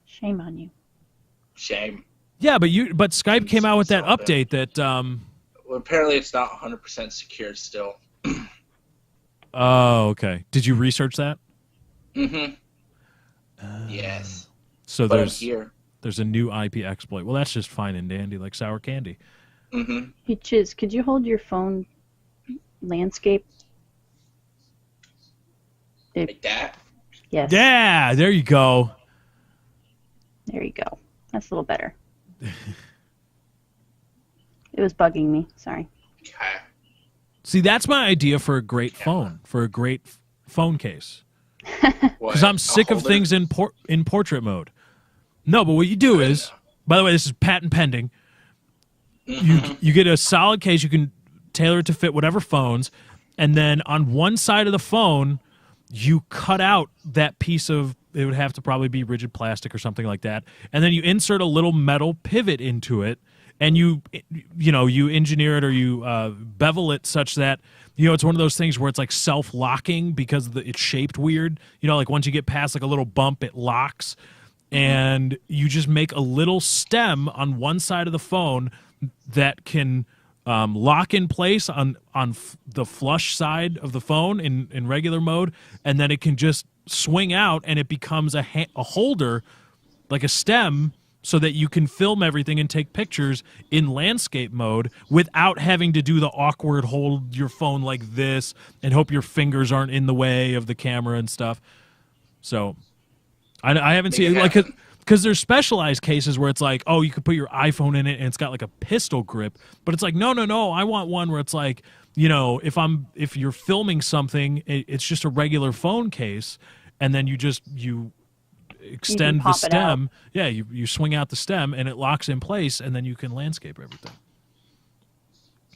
S7: Shame on you.
S1: Shame.
S6: Yeah, but Skype came out with that
S1: Solve it.
S6: update that.
S1: Well, apparently it's not 100% secure still.
S6: Oh, okay. Did you research that?
S1: Mm-hmm. Yes.
S6: So
S1: But I'm here.
S6: there's a new IP exploit. Well, that's just fine and dandy, like sour candy.
S1: Mm-hmm.
S7: Hey, Chiz, could you hold your phone landscape?
S1: Like that?
S7: Yes.
S6: Yeah, there you go.
S7: There you go. That's a little better. It was bugging me. Sorry.
S1: Okay.
S6: See, that's my idea for a great phone, for a great phone case. Because I'm sick of things in portrait mode. No, but what you do is, by the way, this is patent pending. You get a solid case. You can tailor it to fit whatever phones, and then on one side of the phone, you cut out that piece of. It would have to probably be rigid plastic or something like that, and then you insert a little metal pivot into it, and you engineer it or you bevel it such that it's one of those things where it's like self-locking because it's shaped weird. Like once you get past like a little bump, it locks. And you just make a little stem on one side of the phone that can lock in place on the flush side of the phone in regular mode, and then it can just swing out and it becomes a holder, like a stem, so that you can film everything and take pictures in landscape mode without having to do the awkward hold your phone like this and hope your fingers aren't in the way of the camera and stuff. So I haven't seen it, like, because there's specialized cases where it's like, oh, you could put your iPhone in it and it's got like a pistol grip, but it's like, no, I want one where it's like, if you're filming something, it's just a regular phone case, and then you extend the stem. Yeah, you swing out the stem and it locks in place, and then you can landscape everything.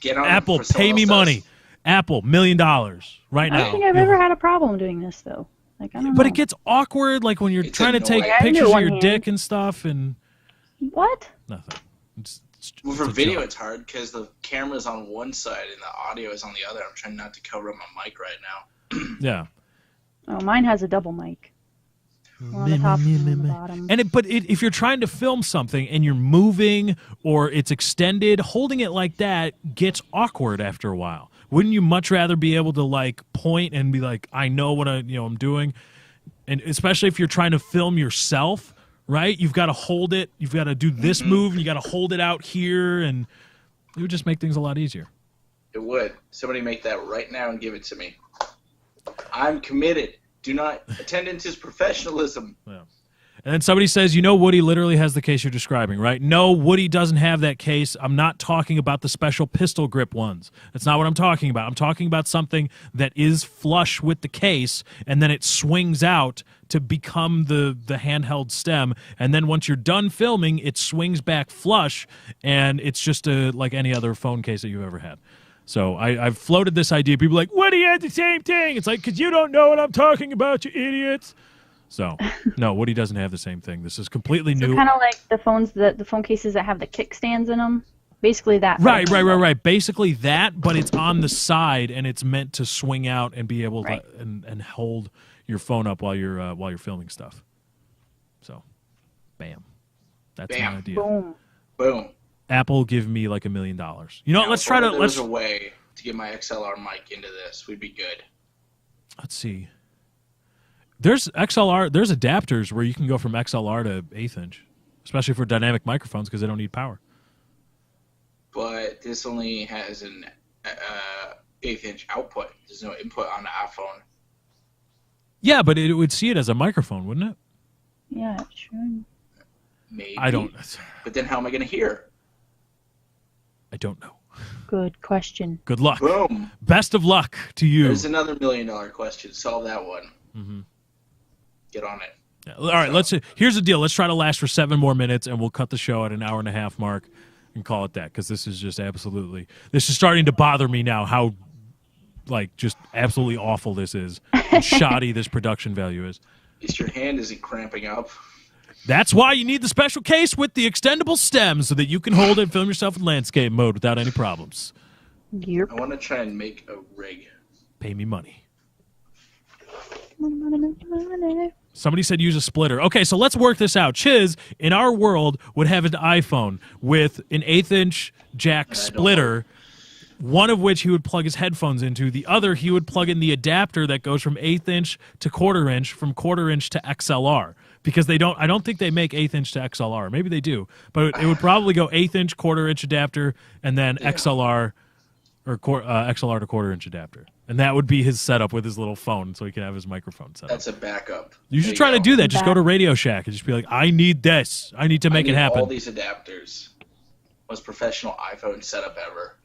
S1: Get on
S6: Apple, pay me money. Apple, $1 million right now.
S7: I don't think I've ever had a problem doing this though. Like, I don't know.
S6: But it gets awkward, like when you're
S1: It's
S6: trying to take
S1: annoying.
S6: pictures of
S7: one
S6: your
S7: hand.
S6: dick and stuff, and
S7: What?
S6: nothing. It's
S1: Well, for
S6: it's a
S1: video,
S6: joke.
S1: it's hard because the camera's on one side and the audio is on the other. I'm trying not to cover up my mic right now.
S6: Yeah.
S7: Oh, mine has a double mic. One on the top and one on the bottom.
S6: And if you're trying to film something and you're moving or it's extended, holding it like that gets awkward after a while. Wouldn't you much rather be able to like point and be like, I know what I'm doing? And especially if you're trying to film yourself, right? You've got to hold it. You've got to do this move, and you got to hold it out here, and it would just make things a lot easier.
S1: It would. Somebody make that right now and give it to me. I'm committed. Attendance is professionalism.
S6: Yeah. And then somebody says, Woody literally has the case you're describing, right? No, Woody doesn't have that case. I'm not talking about the special pistol grip ones. That's not what I'm talking about. I'm talking about something that is flush with the case, and then it swings out to become the handheld stem. And then once you're done filming, it swings back flush, and it's just like any other phone case that you've ever had. So I've floated this idea. People are like, Woody had the same thing. It's like, because you don't know what I'm talking about, you idiots. So, no, Woody doesn't have the same thing. This is completely new.
S7: Kind of like the phones, the phone cases that have the kickstands in them. Basically that.
S6: Right. Basically that, but it's on the side and it's meant to swing out and be able to and hold your phone up while you're filming stuff. So, bam, that's my idea.
S1: Boom.
S6: Apple, give me like $1 million. Let's try to
S1: There's a way to get my XLR mic into this. We'd be good.
S6: Let's see. There's XLR. There's adapters where you can go from XLR to 1/8 inch, especially for dynamic microphones because they don't need power.
S1: But this only has an 1/8 inch output. There's no input on the iPhone.
S6: Yeah, but it would see it as a microphone, wouldn't it?
S7: Yeah, it should.
S1: Maybe.
S6: I don't.
S1: But then how am I going to hear?
S6: I don't know.
S7: Good question.
S6: Good luck.
S1: Boom.
S6: Best of luck to you.
S1: There's another $1 million question. Solve that one.
S6: Mm-hmm.
S1: Get on it.
S6: Yeah. All right, here's the deal. Let's try to last for 7 more minutes, and we'll cut the show at an hour and a half mark and call it that, because this is just absolutely – this is starting to bother me now how like just absolutely awful this is, and shoddy this production value is.
S1: At least your hand isn't cramping up.
S6: That's why you need the special case with the extendable stem so that you can hold it and film yourself in landscape mode without any problems.
S7: Yep.
S1: I want to try and make a rig.
S6: Pay me money. Somebody said use a splitter. Okay, so let's work this out. Chiz, in our world, would have an iPhone with an 1/8-inch jack splitter, one of which he would plug his headphones into. The other, he would plug in the adapter that goes from 1/8-inch to 1/4-inch, from 1/4-inch to XLR. Because I don't think they make 1/8-inch to XLR. Maybe they do. But it would probably go 1/8-inch, 1/4-inch adapter, and then XLR or XLR to 1/4-inch adapter. And that would be his setup with his little phone so he can have his microphone set up.
S1: That's a backup.
S6: You should try to do that. Just go to Radio Shack and just be like, I need this. I need to make it happen.
S1: All these adapters. Most professional iPhone setup ever.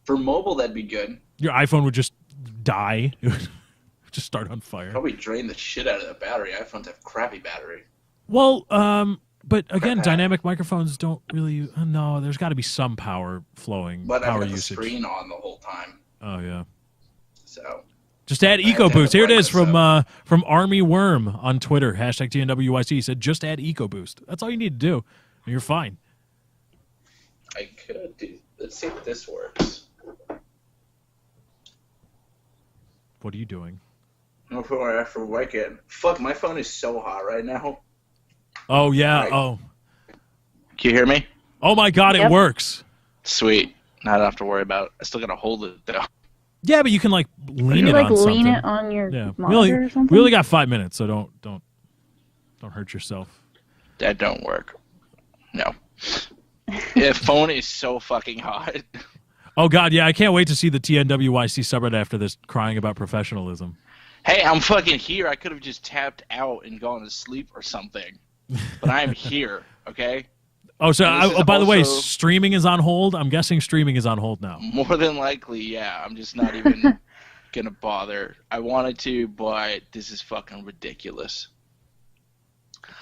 S1: For mobile, that'd be good.
S6: Your iPhone would just die. It would just start on fire.
S1: Probably drain the shit out of the battery. iPhones have crappy battery.
S6: Well, but again, dynamic microphones don't really. No, there's got to be some power flowing.
S1: But
S6: power
S1: I've got
S6: usage.
S1: the screen on the whole time.
S6: Oh yeah.
S1: So.
S6: Just add
S1: I have to
S6: EcoBoost.
S1: have
S6: Here it
S1: it
S6: is
S1: right
S6: from Army Worm on Twitter. Hashtag TNWYC. He said just add EcoBoost. That's all you need to do, and you're fine.
S1: I could do. Let's see if this works.
S6: What are you doing?
S1: I'm gonna put my after work in. Fuck, my phone is so hot right now.
S6: Oh yeah.
S1: Right.
S6: Oh.
S1: Can you hear me?
S6: Oh my God! It
S7: Yep.
S6: works.
S1: Sweet. Not have to worry about it. I still gotta hold it though.
S6: Yeah, but you can like lean
S7: You
S6: it
S7: like
S6: on something.
S7: lean it on your
S6: Yeah,
S7: monitor or something?
S6: we only got 5 minutes, so don't hurt yourself.
S1: That don't work. No. The phone is so fucking hot.
S6: Oh God, yeah, I can't wait to see the TNWYC subreddit after this, crying about professionalism.
S1: Hey, I'm fucking here. I could have just tapped out and gone to sleep or something. But I am here, okay?
S6: Oh, so
S1: And this is
S6: by the way,
S1: also-
S6: streaming is on hold. I'm guessing streaming is on hold now.
S1: More than likely, yeah. I'm just not even gonna bother. I wanted to, but this is fucking ridiculous.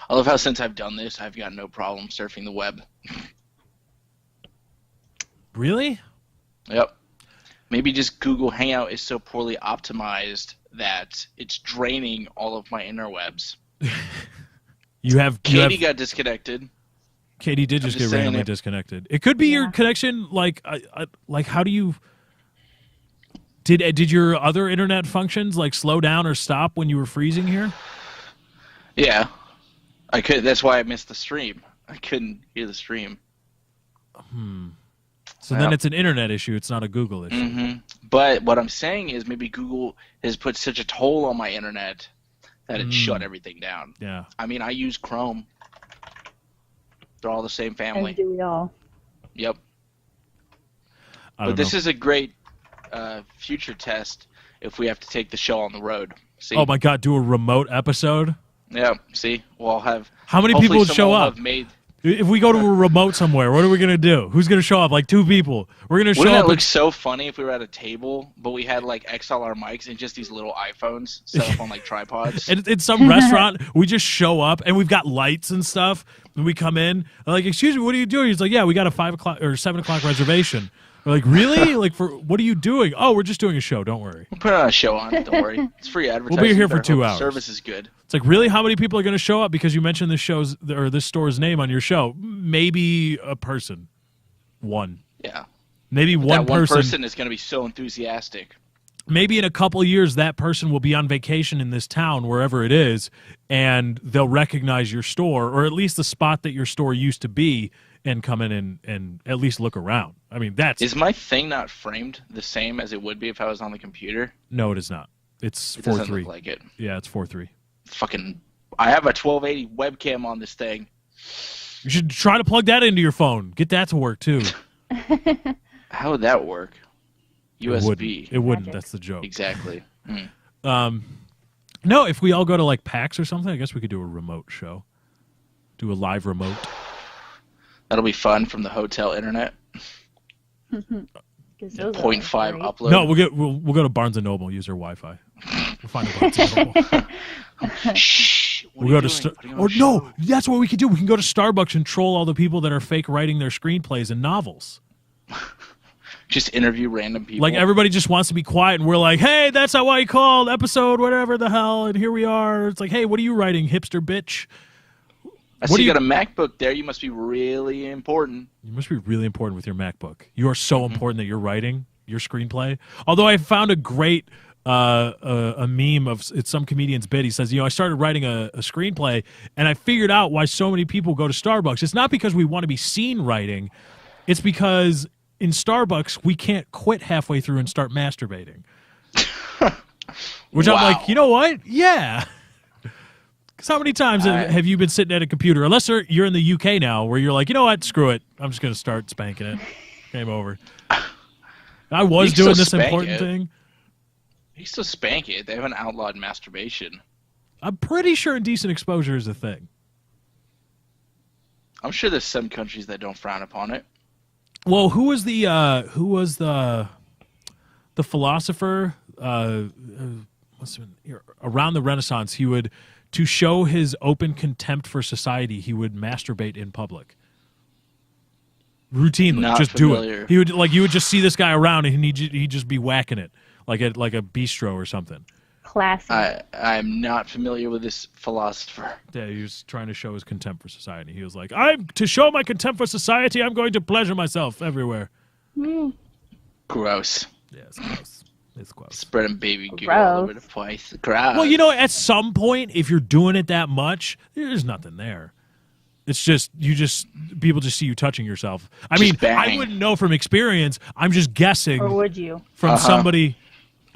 S1: I love how since I've done this, I've got no problem surfing the web.
S6: Really?
S1: Yep. Maybe just Google Hangout is so poorly optimized that it's draining all of my interwebs. Katie got disconnected.
S6: Katie did just get
S1: saying
S6: randomly
S1: it.
S6: disconnected. It could be your connection. Like how do you? Did your other internet functions like slow down or stop when you were freezing here?
S1: Yeah, I could. That's why I missed the stream. I couldn't hear the stream.
S6: So then it's an internet issue. It's not a Google issue.
S1: Mm-hmm. But what I'm saying is maybe Google has put such a toll on my internet that it shut everything down.
S6: Yeah.
S1: I mean, I use Chrome. They're all the same family.
S7: And do we all?
S1: Yep.
S6: I
S1: But
S6: don't
S1: this
S6: know.
S1: is a great future test if we have to take the show on the road. See?
S6: Oh my God! Do a remote episode.
S1: Yeah. See, we'll have.
S6: How many people
S1: hopefully
S6: would show
S1: someone will
S6: up?
S1: have made.
S6: If we go to a remote somewhere, what are we gonna do? Who's gonna show up? Like 2 people. We're gonna show
S1: Wouldn't
S6: up.
S1: it look so funny if we were at a table, but we had like XLR mics and just these little iPhones set up on like tripods?
S6: In some restaurant, we just show up and we've got lights and stuff. And we come in, like, excuse me, what are you doing? He's like, yeah, we got a 5 o'clock or 7 o'clock reservation. We're like, really? Like, for what are you doing? Oh, we're just doing a show. Don't worry.
S1: We'll put on a show on it. Don't worry. It's free advertising.
S6: We'll be here for
S1: but I
S6: 2
S1: hope the
S6: hours.
S1: Service is good.
S6: It's like, really? How many people are going to show up because you mentioned this show's or this store's name on your show? Maybe a person. One.
S1: Yeah.
S6: Maybe
S1: That
S6: one
S1: one
S6: person.
S1: person is going to be so enthusiastic.
S6: Maybe in a couple of years, that person will be on vacation in this town, wherever it is, and they'll recognize your store, or at least the spot that your store used to be, and come in and at least look around. I mean, that's...
S1: Is my thing not framed the same as it would be if I was on the computer?
S6: No, it is not. It's
S1: It doesn't
S6: 4.3.
S1: look like it.
S6: Yeah, it's 4.3.
S1: Fucking, I have a 1280 webcam on this thing.
S6: You should try to plug that into your phone. Get that to work, too.
S1: How would that work? USB.
S6: It wouldn't.
S7: Magic.
S6: That's the joke.
S1: Exactly. Hmm.
S6: No, if we all go to, like, PAX or something, I guess we could do a remote show. Do a live remote.
S1: That'll be fun from the hotel internet.
S7: 'Cause those are
S1: 0.5
S7: great.
S1: upload.
S6: No, we'll go to Barnes & Noble, use their Wi-Fi. We'll find a Barnes & Noble.
S1: Shh. What
S6: We'll
S1: are
S6: go
S1: you
S6: to
S1: doing? Putting on
S6: or
S1: a show.
S6: no, that's what we could do. We can go to Starbucks and troll all the people that are fake writing their screenplays and novels.
S1: Just interview random people.
S6: Like everybody just wants to be quiet, and we're like, "Hey, that's not why you called episode whatever the hell," and here we are. It's like, "Hey, what are you writing, hipster bitch?"
S1: I see you got a MacBook there. You must be really important.
S6: You must be really important with your MacBook. You are so important that you're writing your screenplay. Although I found a great a meme of it's some comedian's bit. He says, I started writing a screenplay, and I figured out why so many people go to Starbucks. It's not because we want to be seen writing. It's because in Starbucks, we can't quit halfway through and start masturbating. Which I'm like, you know what? Yeah. Because how many times have you been sitting at a computer? Unless you're in the UK now, where you're like, you know what? Screw it. I'm just going to start spanking it. Game over. I was doing this important thing.
S1: You still spank it. They haven't outlawed masturbation.
S6: I'm pretty sure indecent exposure is a thing.
S1: I'm sure there's some countries that don't frown upon it.
S6: Well, who was the philosopher around the Renaissance? He would, to show his open contempt for society, he would masturbate in public. Routinely,
S1: Not
S6: just
S1: familiar.
S6: do it. You would just see this guy around, and he'd just be whacking it like a bistro or something.
S7: Classy.
S1: I'm not familiar with this philosopher.
S6: Yeah, he was trying to show his contempt for society. He was like, to show my contempt for society, I'm going to pleasure myself everywhere.
S1: Gross.
S6: Yeah, it's gross. It's gross.
S1: Spreading baby goo all over the place. Gross.
S6: Well, at some point, if you're doing it that much, there's nothing there. It's just people just see you touching yourself. I mean,
S1: bang.
S6: I wouldn't know from experience. I'm just guessing.
S7: Or would you?
S6: From somebody.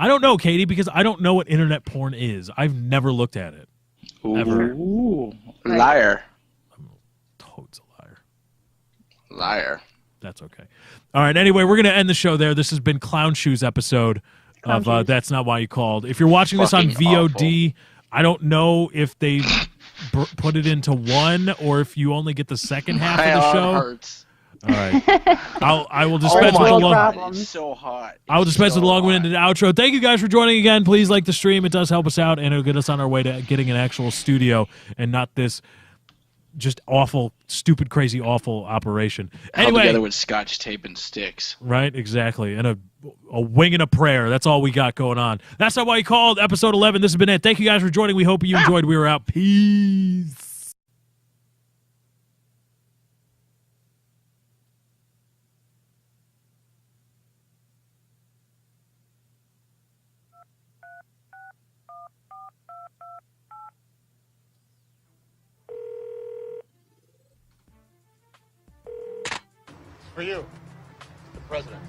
S6: I don't know, Katie, because I don't know what internet porn is. I've never looked at it. Ever.
S1: Ooh. Liar.
S6: Toad's a liar.
S1: Liar.
S6: That's okay. All right. Anyway, we're going to end the show there. This has been Clown Shoes episode of That's Not Why You Called. If you're watching this on VOD, I don't know if they put it into one or if you only get the second half of the show.
S1: Hurts.
S6: All right. I will dispense with the long.
S1: It's so hot.
S6: I will dispense with the long-winded outro. Thank you guys for joining again. Please like the stream. It does help us out, and it'll get us on our way to getting an actual studio and not this just awful, stupid, crazy, awful operation.
S1: Held
S6: Anyway,
S1: together with scotch tape and sticks.
S6: right? Exactly. And a wing and a prayer. That's all we got going on. That's not why you called episode 11. This has been it. Thank you guys for joining. We hope you enjoyed. We were out. Peace.
S8: For you, the president.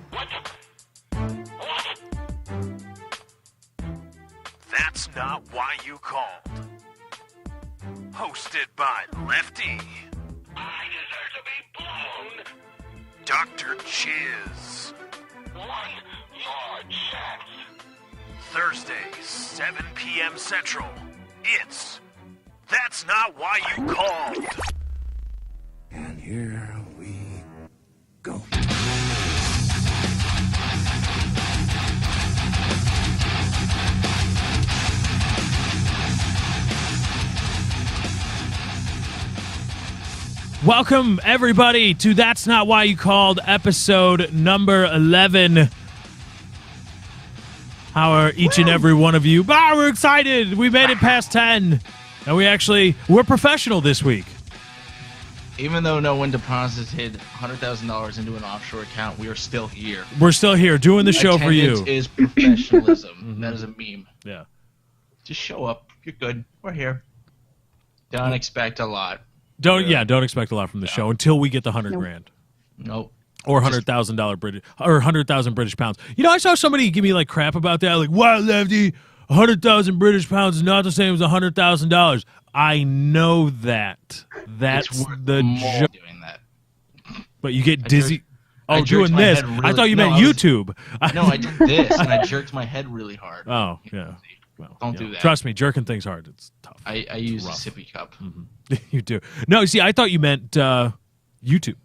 S3: That's Not Why You Called. Hosted by Lefty,
S4: I deserve to be blown.
S3: Dr. Chiz.
S4: 1 yard shots.
S3: Thursdays, 7 p.m. Central. It's That's Not Why You Called.
S5: And here we go.
S6: Welcome, everybody, to That's Not Why You Called, episode number 11. How are each and every one of you? We're excited. We made it past 10. And we're professional this week.
S2: Even though no one deposited $100,000 into an offshore account, we are still here.
S6: We're still here doing the show for you.
S2: Attendance is professionalism. That is a meme.
S6: Yeah.
S2: Just show up. You're good. We're here. Don't expect a lot.
S6: Don't expect a lot from the show until we get the 100 grand.
S2: Nope.
S6: Or $100,000 British or 100,000 British pounds. I saw somebody give me like crap about that. Like, wow, Lefty, 100,000 British pounds is not the same as $100,000. I know that. That's the joke.
S2: Doing that.
S6: But you get dizzy.
S2: I
S6: Doing this. I thought you meant YouTube.
S2: No, I did this and I jerked my head really hard.
S6: Oh, yeah. Well,
S2: Don't do that.
S6: Trust me, jerking things hard. It's tough.
S2: I use a
S6: rough.
S2: sippy cup.
S6: You do. No, see, I thought you meant YouTube.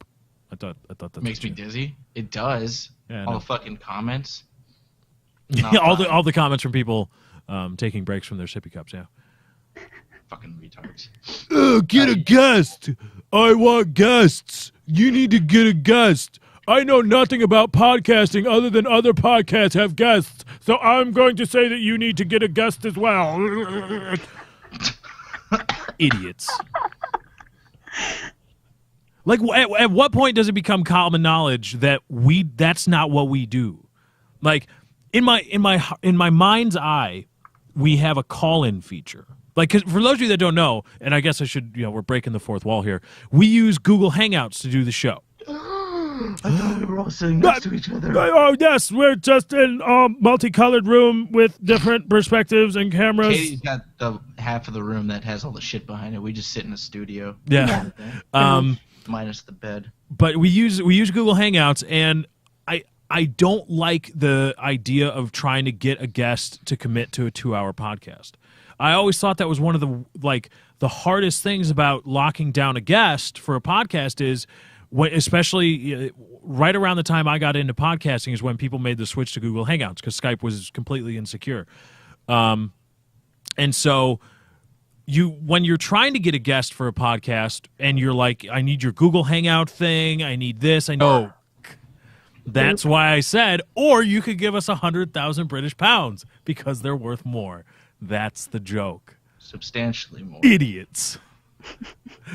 S6: I thought that's
S2: Makes me dizzy. It does.
S6: Yeah,
S2: All
S6: no.
S2: the fucking comments.
S6: all the comments from people taking breaks from their sippy cups. Yeah.
S2: Fucking retards.
S6: Get a guest. I want guests. You need to get a guest. I know nothing about podcasting other than other podcasts have guests, so I'm going to say that you need to get a guest as well. Idiots. Like, at what point does it become common knowledge that that's not what we do? Like, in my mind's eye, we have a call-in feature. Like, 'cause for those of you that don't know, and I guess I should, we're breaking the fourth wall here. We use Google Hangouts to do the show.
S2: I thought we were all sitting next to each other.
S6: Oh, yes, we're just in a multicolored room with different perspectives and cameras.
S2: Katie's got the half of the room that has all the shit behind it. We just sit in a studio.
S6: Yeah.
S2: Minus the bed.
S6: But we use Google Hangouts, and I don't like the idea of trying to get a guest to commit to a 2-hour podcast. I always thought that was one of the hardest things about locking down a guest for a podcast is especially right around the time I got into podcasting is when people made the switch to Google Hangouts because Skype was completely insecure. And so when you're trying to get a guest for a podcast and you're like, I need your Google Hangout thing, I need this, I know. That's why I said, or you could give us 100,000 British pounds because they're worth more. That's the joke.
S2: Substantially more.
S6: Idiots.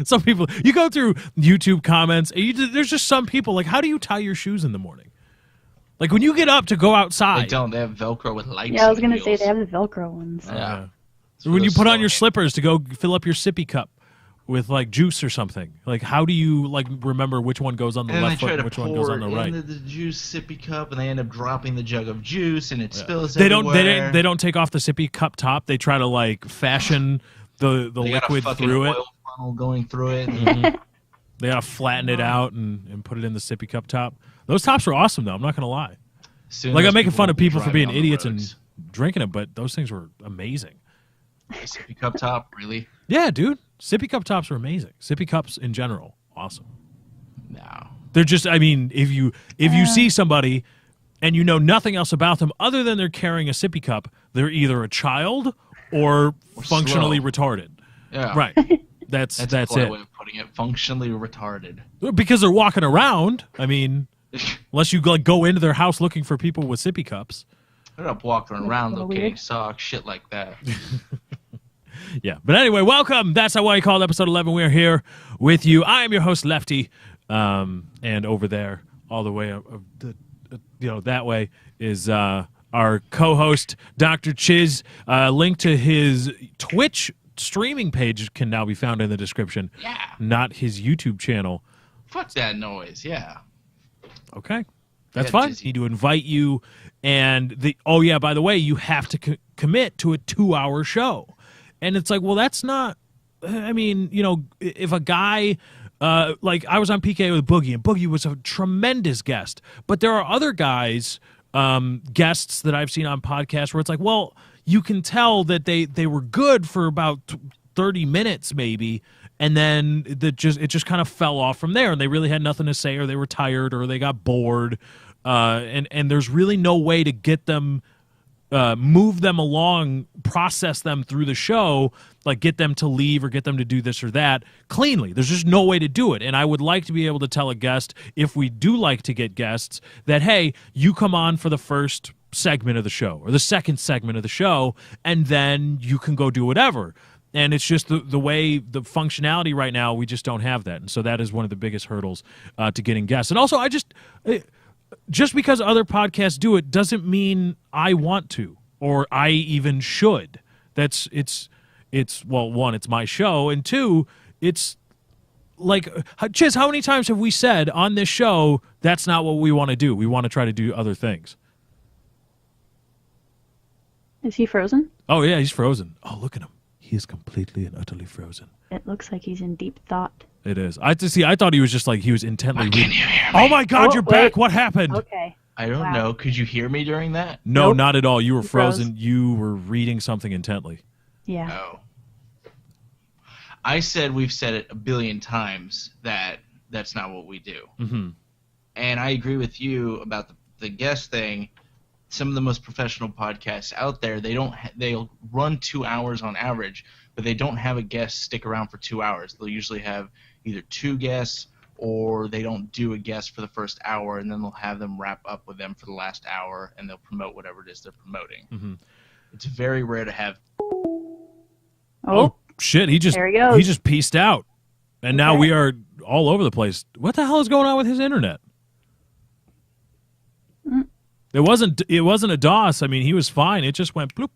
S6: Some people, you go through YouTube comments, and there's just some people, like, how do you tie your shoes in the morning? Like, when you get up to go outside.
S2: They don't. They have Velcro with lights.
S7: Yeah, I was
S2: going
S7: to say they have the Velcro ones.
S2: Yeah.
S6: So when you put on your slippers to go fill up your sippy cup with, like, juice or something, like, how do you, like, remember which one goes on the left foot and which one goes on the right?
S2: And they try to pour into the juice sippy cup, and they end up dropping the jug of juice, and it spills everywhere.
S6: They don't take off the sippy cup top. They try to, like, fashion the liquid through it.
S2: Oil funnel going through it.
S6: Mm-hmm. They gotta flatten it out and put it in the sippy cup top. Those tops are awesome, though. I'm not gonna lie. Like, I'm making fun of people for being idiots and drinking them, but those things were amazing.
S2: Sippy cup top, really?
S6: Yeah, dude. Sippy cup tops are amazing. Sippy cups in general, awesome.
S2: No.
S6: They're just, I mean, if you see somebody and you know nothing else about them other than they're carrying a sippy cup, they're either a child or functionally
S2: slow.
S6: Retarded.
S2: Yeah.
S6: Right. That's
S2: a polite
S6: it.
S2: way of putting it. Functionally retarded.
S6: Because they're walking around. I mean, unless you like go into their house looking for people with sippy cups.
S2: They're not walking around
S7: That's
S2: though,
S7: weird.
S2: getting socks, shit like that.
S6: Yeah. But anyway, welcome. That's Why You Called episode 11. We're here with you. I am your host, Lefty. And over there, all the way, that way is our co-host, Dr. Chiz. Link to his Twitch streaming page can now be found in the description.
S2: Yeah.
S6: Not his YouTube channel.
S2: Fuck that noise, yeah.
S6: Okay. That's
S2: Yeah,
S6: fine.
S2: Jizzy.
S6: Need to invite you. And by the way, you have to commit to a 2-hour show. And it's like, well, that's not, I mean, if a guy, like I was on PK with Boogie, and Boogie was a tremendous guest. But there are other guys, guests that I've seen on podcasts where it's like, well, you can tell that they were good for about 30 minutes maybe, and then it just kind of fell off from there, and they really had nothing to say, or they were tired, or they got bored, and there's really no way to get them, move them along, process them through the show, like get them to leave or get them to do this or that cleanly. There's just no way to do it. And I would like to be able to tell a guest, if we do like to get guests, that, hey, you come on for the first segment of the show or the second segment of the show, and then you can go do whatever. And it's just the way, the functionality right now, we just don't have that. And so that is one of the biggest hurdles to getting guests. And also, just because other podcasts do it doesn't mean I want to or I even should. Well, one, it's my show, and two, it's like, Chiz, how many times have we said on this show that's not what we want to do? We want to try to do other things.
S7: Is he frozen?
S6: Oh yeah, he's frozen. Oh, look at him. He is completely and utterly frozen.
S7: It looks like he's in deep thought.
S6: It is. I thought he was just like he was intently reading.
S2: Can you hear me?
S6: Oh my God,
S7: Oh,
S6: you're
S7: wait.
S6: back. What happened?
S7: Okay.
S2: I don't
S7: Wow.
S2: know. Could you hear me during that?
S6: No,
S7: Nope.
S6: not at all. You were
S7: You froze.
S6: frozen. You were reading something intently.
S7: Yeah.
S2: No. We've said it a billion times that that's not what we do.
S6: Mm-hmm.
S2: And I agree with you about the guest thing. Some of the most professional podcasts out there, they'll run 2 hours on average, but they don't have a guest stick around for 2 hours. They'll usually have either two guests or they don't do a guest for the first hour, and then they'll have them wrap up with them for the last hour, and they'll promote whatever it is they're promoting.
S6: Mm-hmm.
S2: It's very rare to have.
S6: Oh shit! He
S7: there he goes.
S6: just pieced out, and now we are all over the place. What the hell is going on with his internet? It wasn't a DOS. I mean, he was fine. It just went bloop.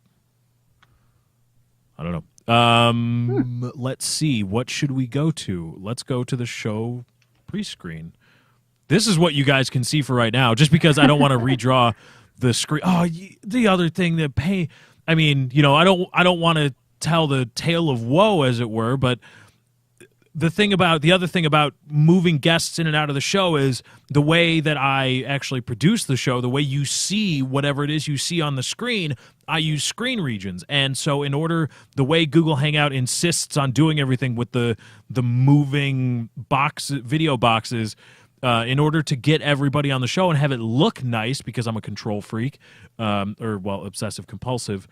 S6: I don't know. Let's see. What should we go to? Let's go to the show pre-screen. This is what you guys can see for right now, just because I don't want to redraw the screen. Oh, the other thing that I mean, you know, I don't want to tell the tale of woe, as it were, but the other thing about moving guests in and out of the show is the way that I actually produce the show, the way you see whatever it is you see on the screen, I use screen regions. And so the way Google Hangout insists on doing everything with the moving video boxes, in order to get everybody on the show and have it look nice, because I'm a control freak, obsessive compulsive,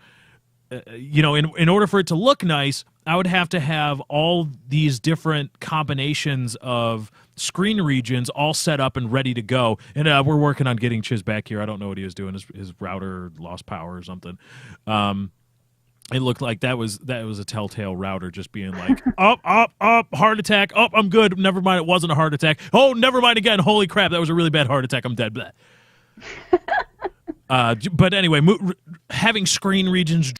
S6: you know, in order for it to look nice, I would have to have all these different combinations of screen regions all set up and ready to go. And we're working on getting Chiz back here. I don't know what he was doing. His router lost power or something. It looked like that was a telltale router just being like, up, heart attack. Oh, I'm good. Never mind. It wasn't a heart attack. Oh, never mind again. Holy crap. That was a really bad heart attack. I'm dead. But anyway, having screen regions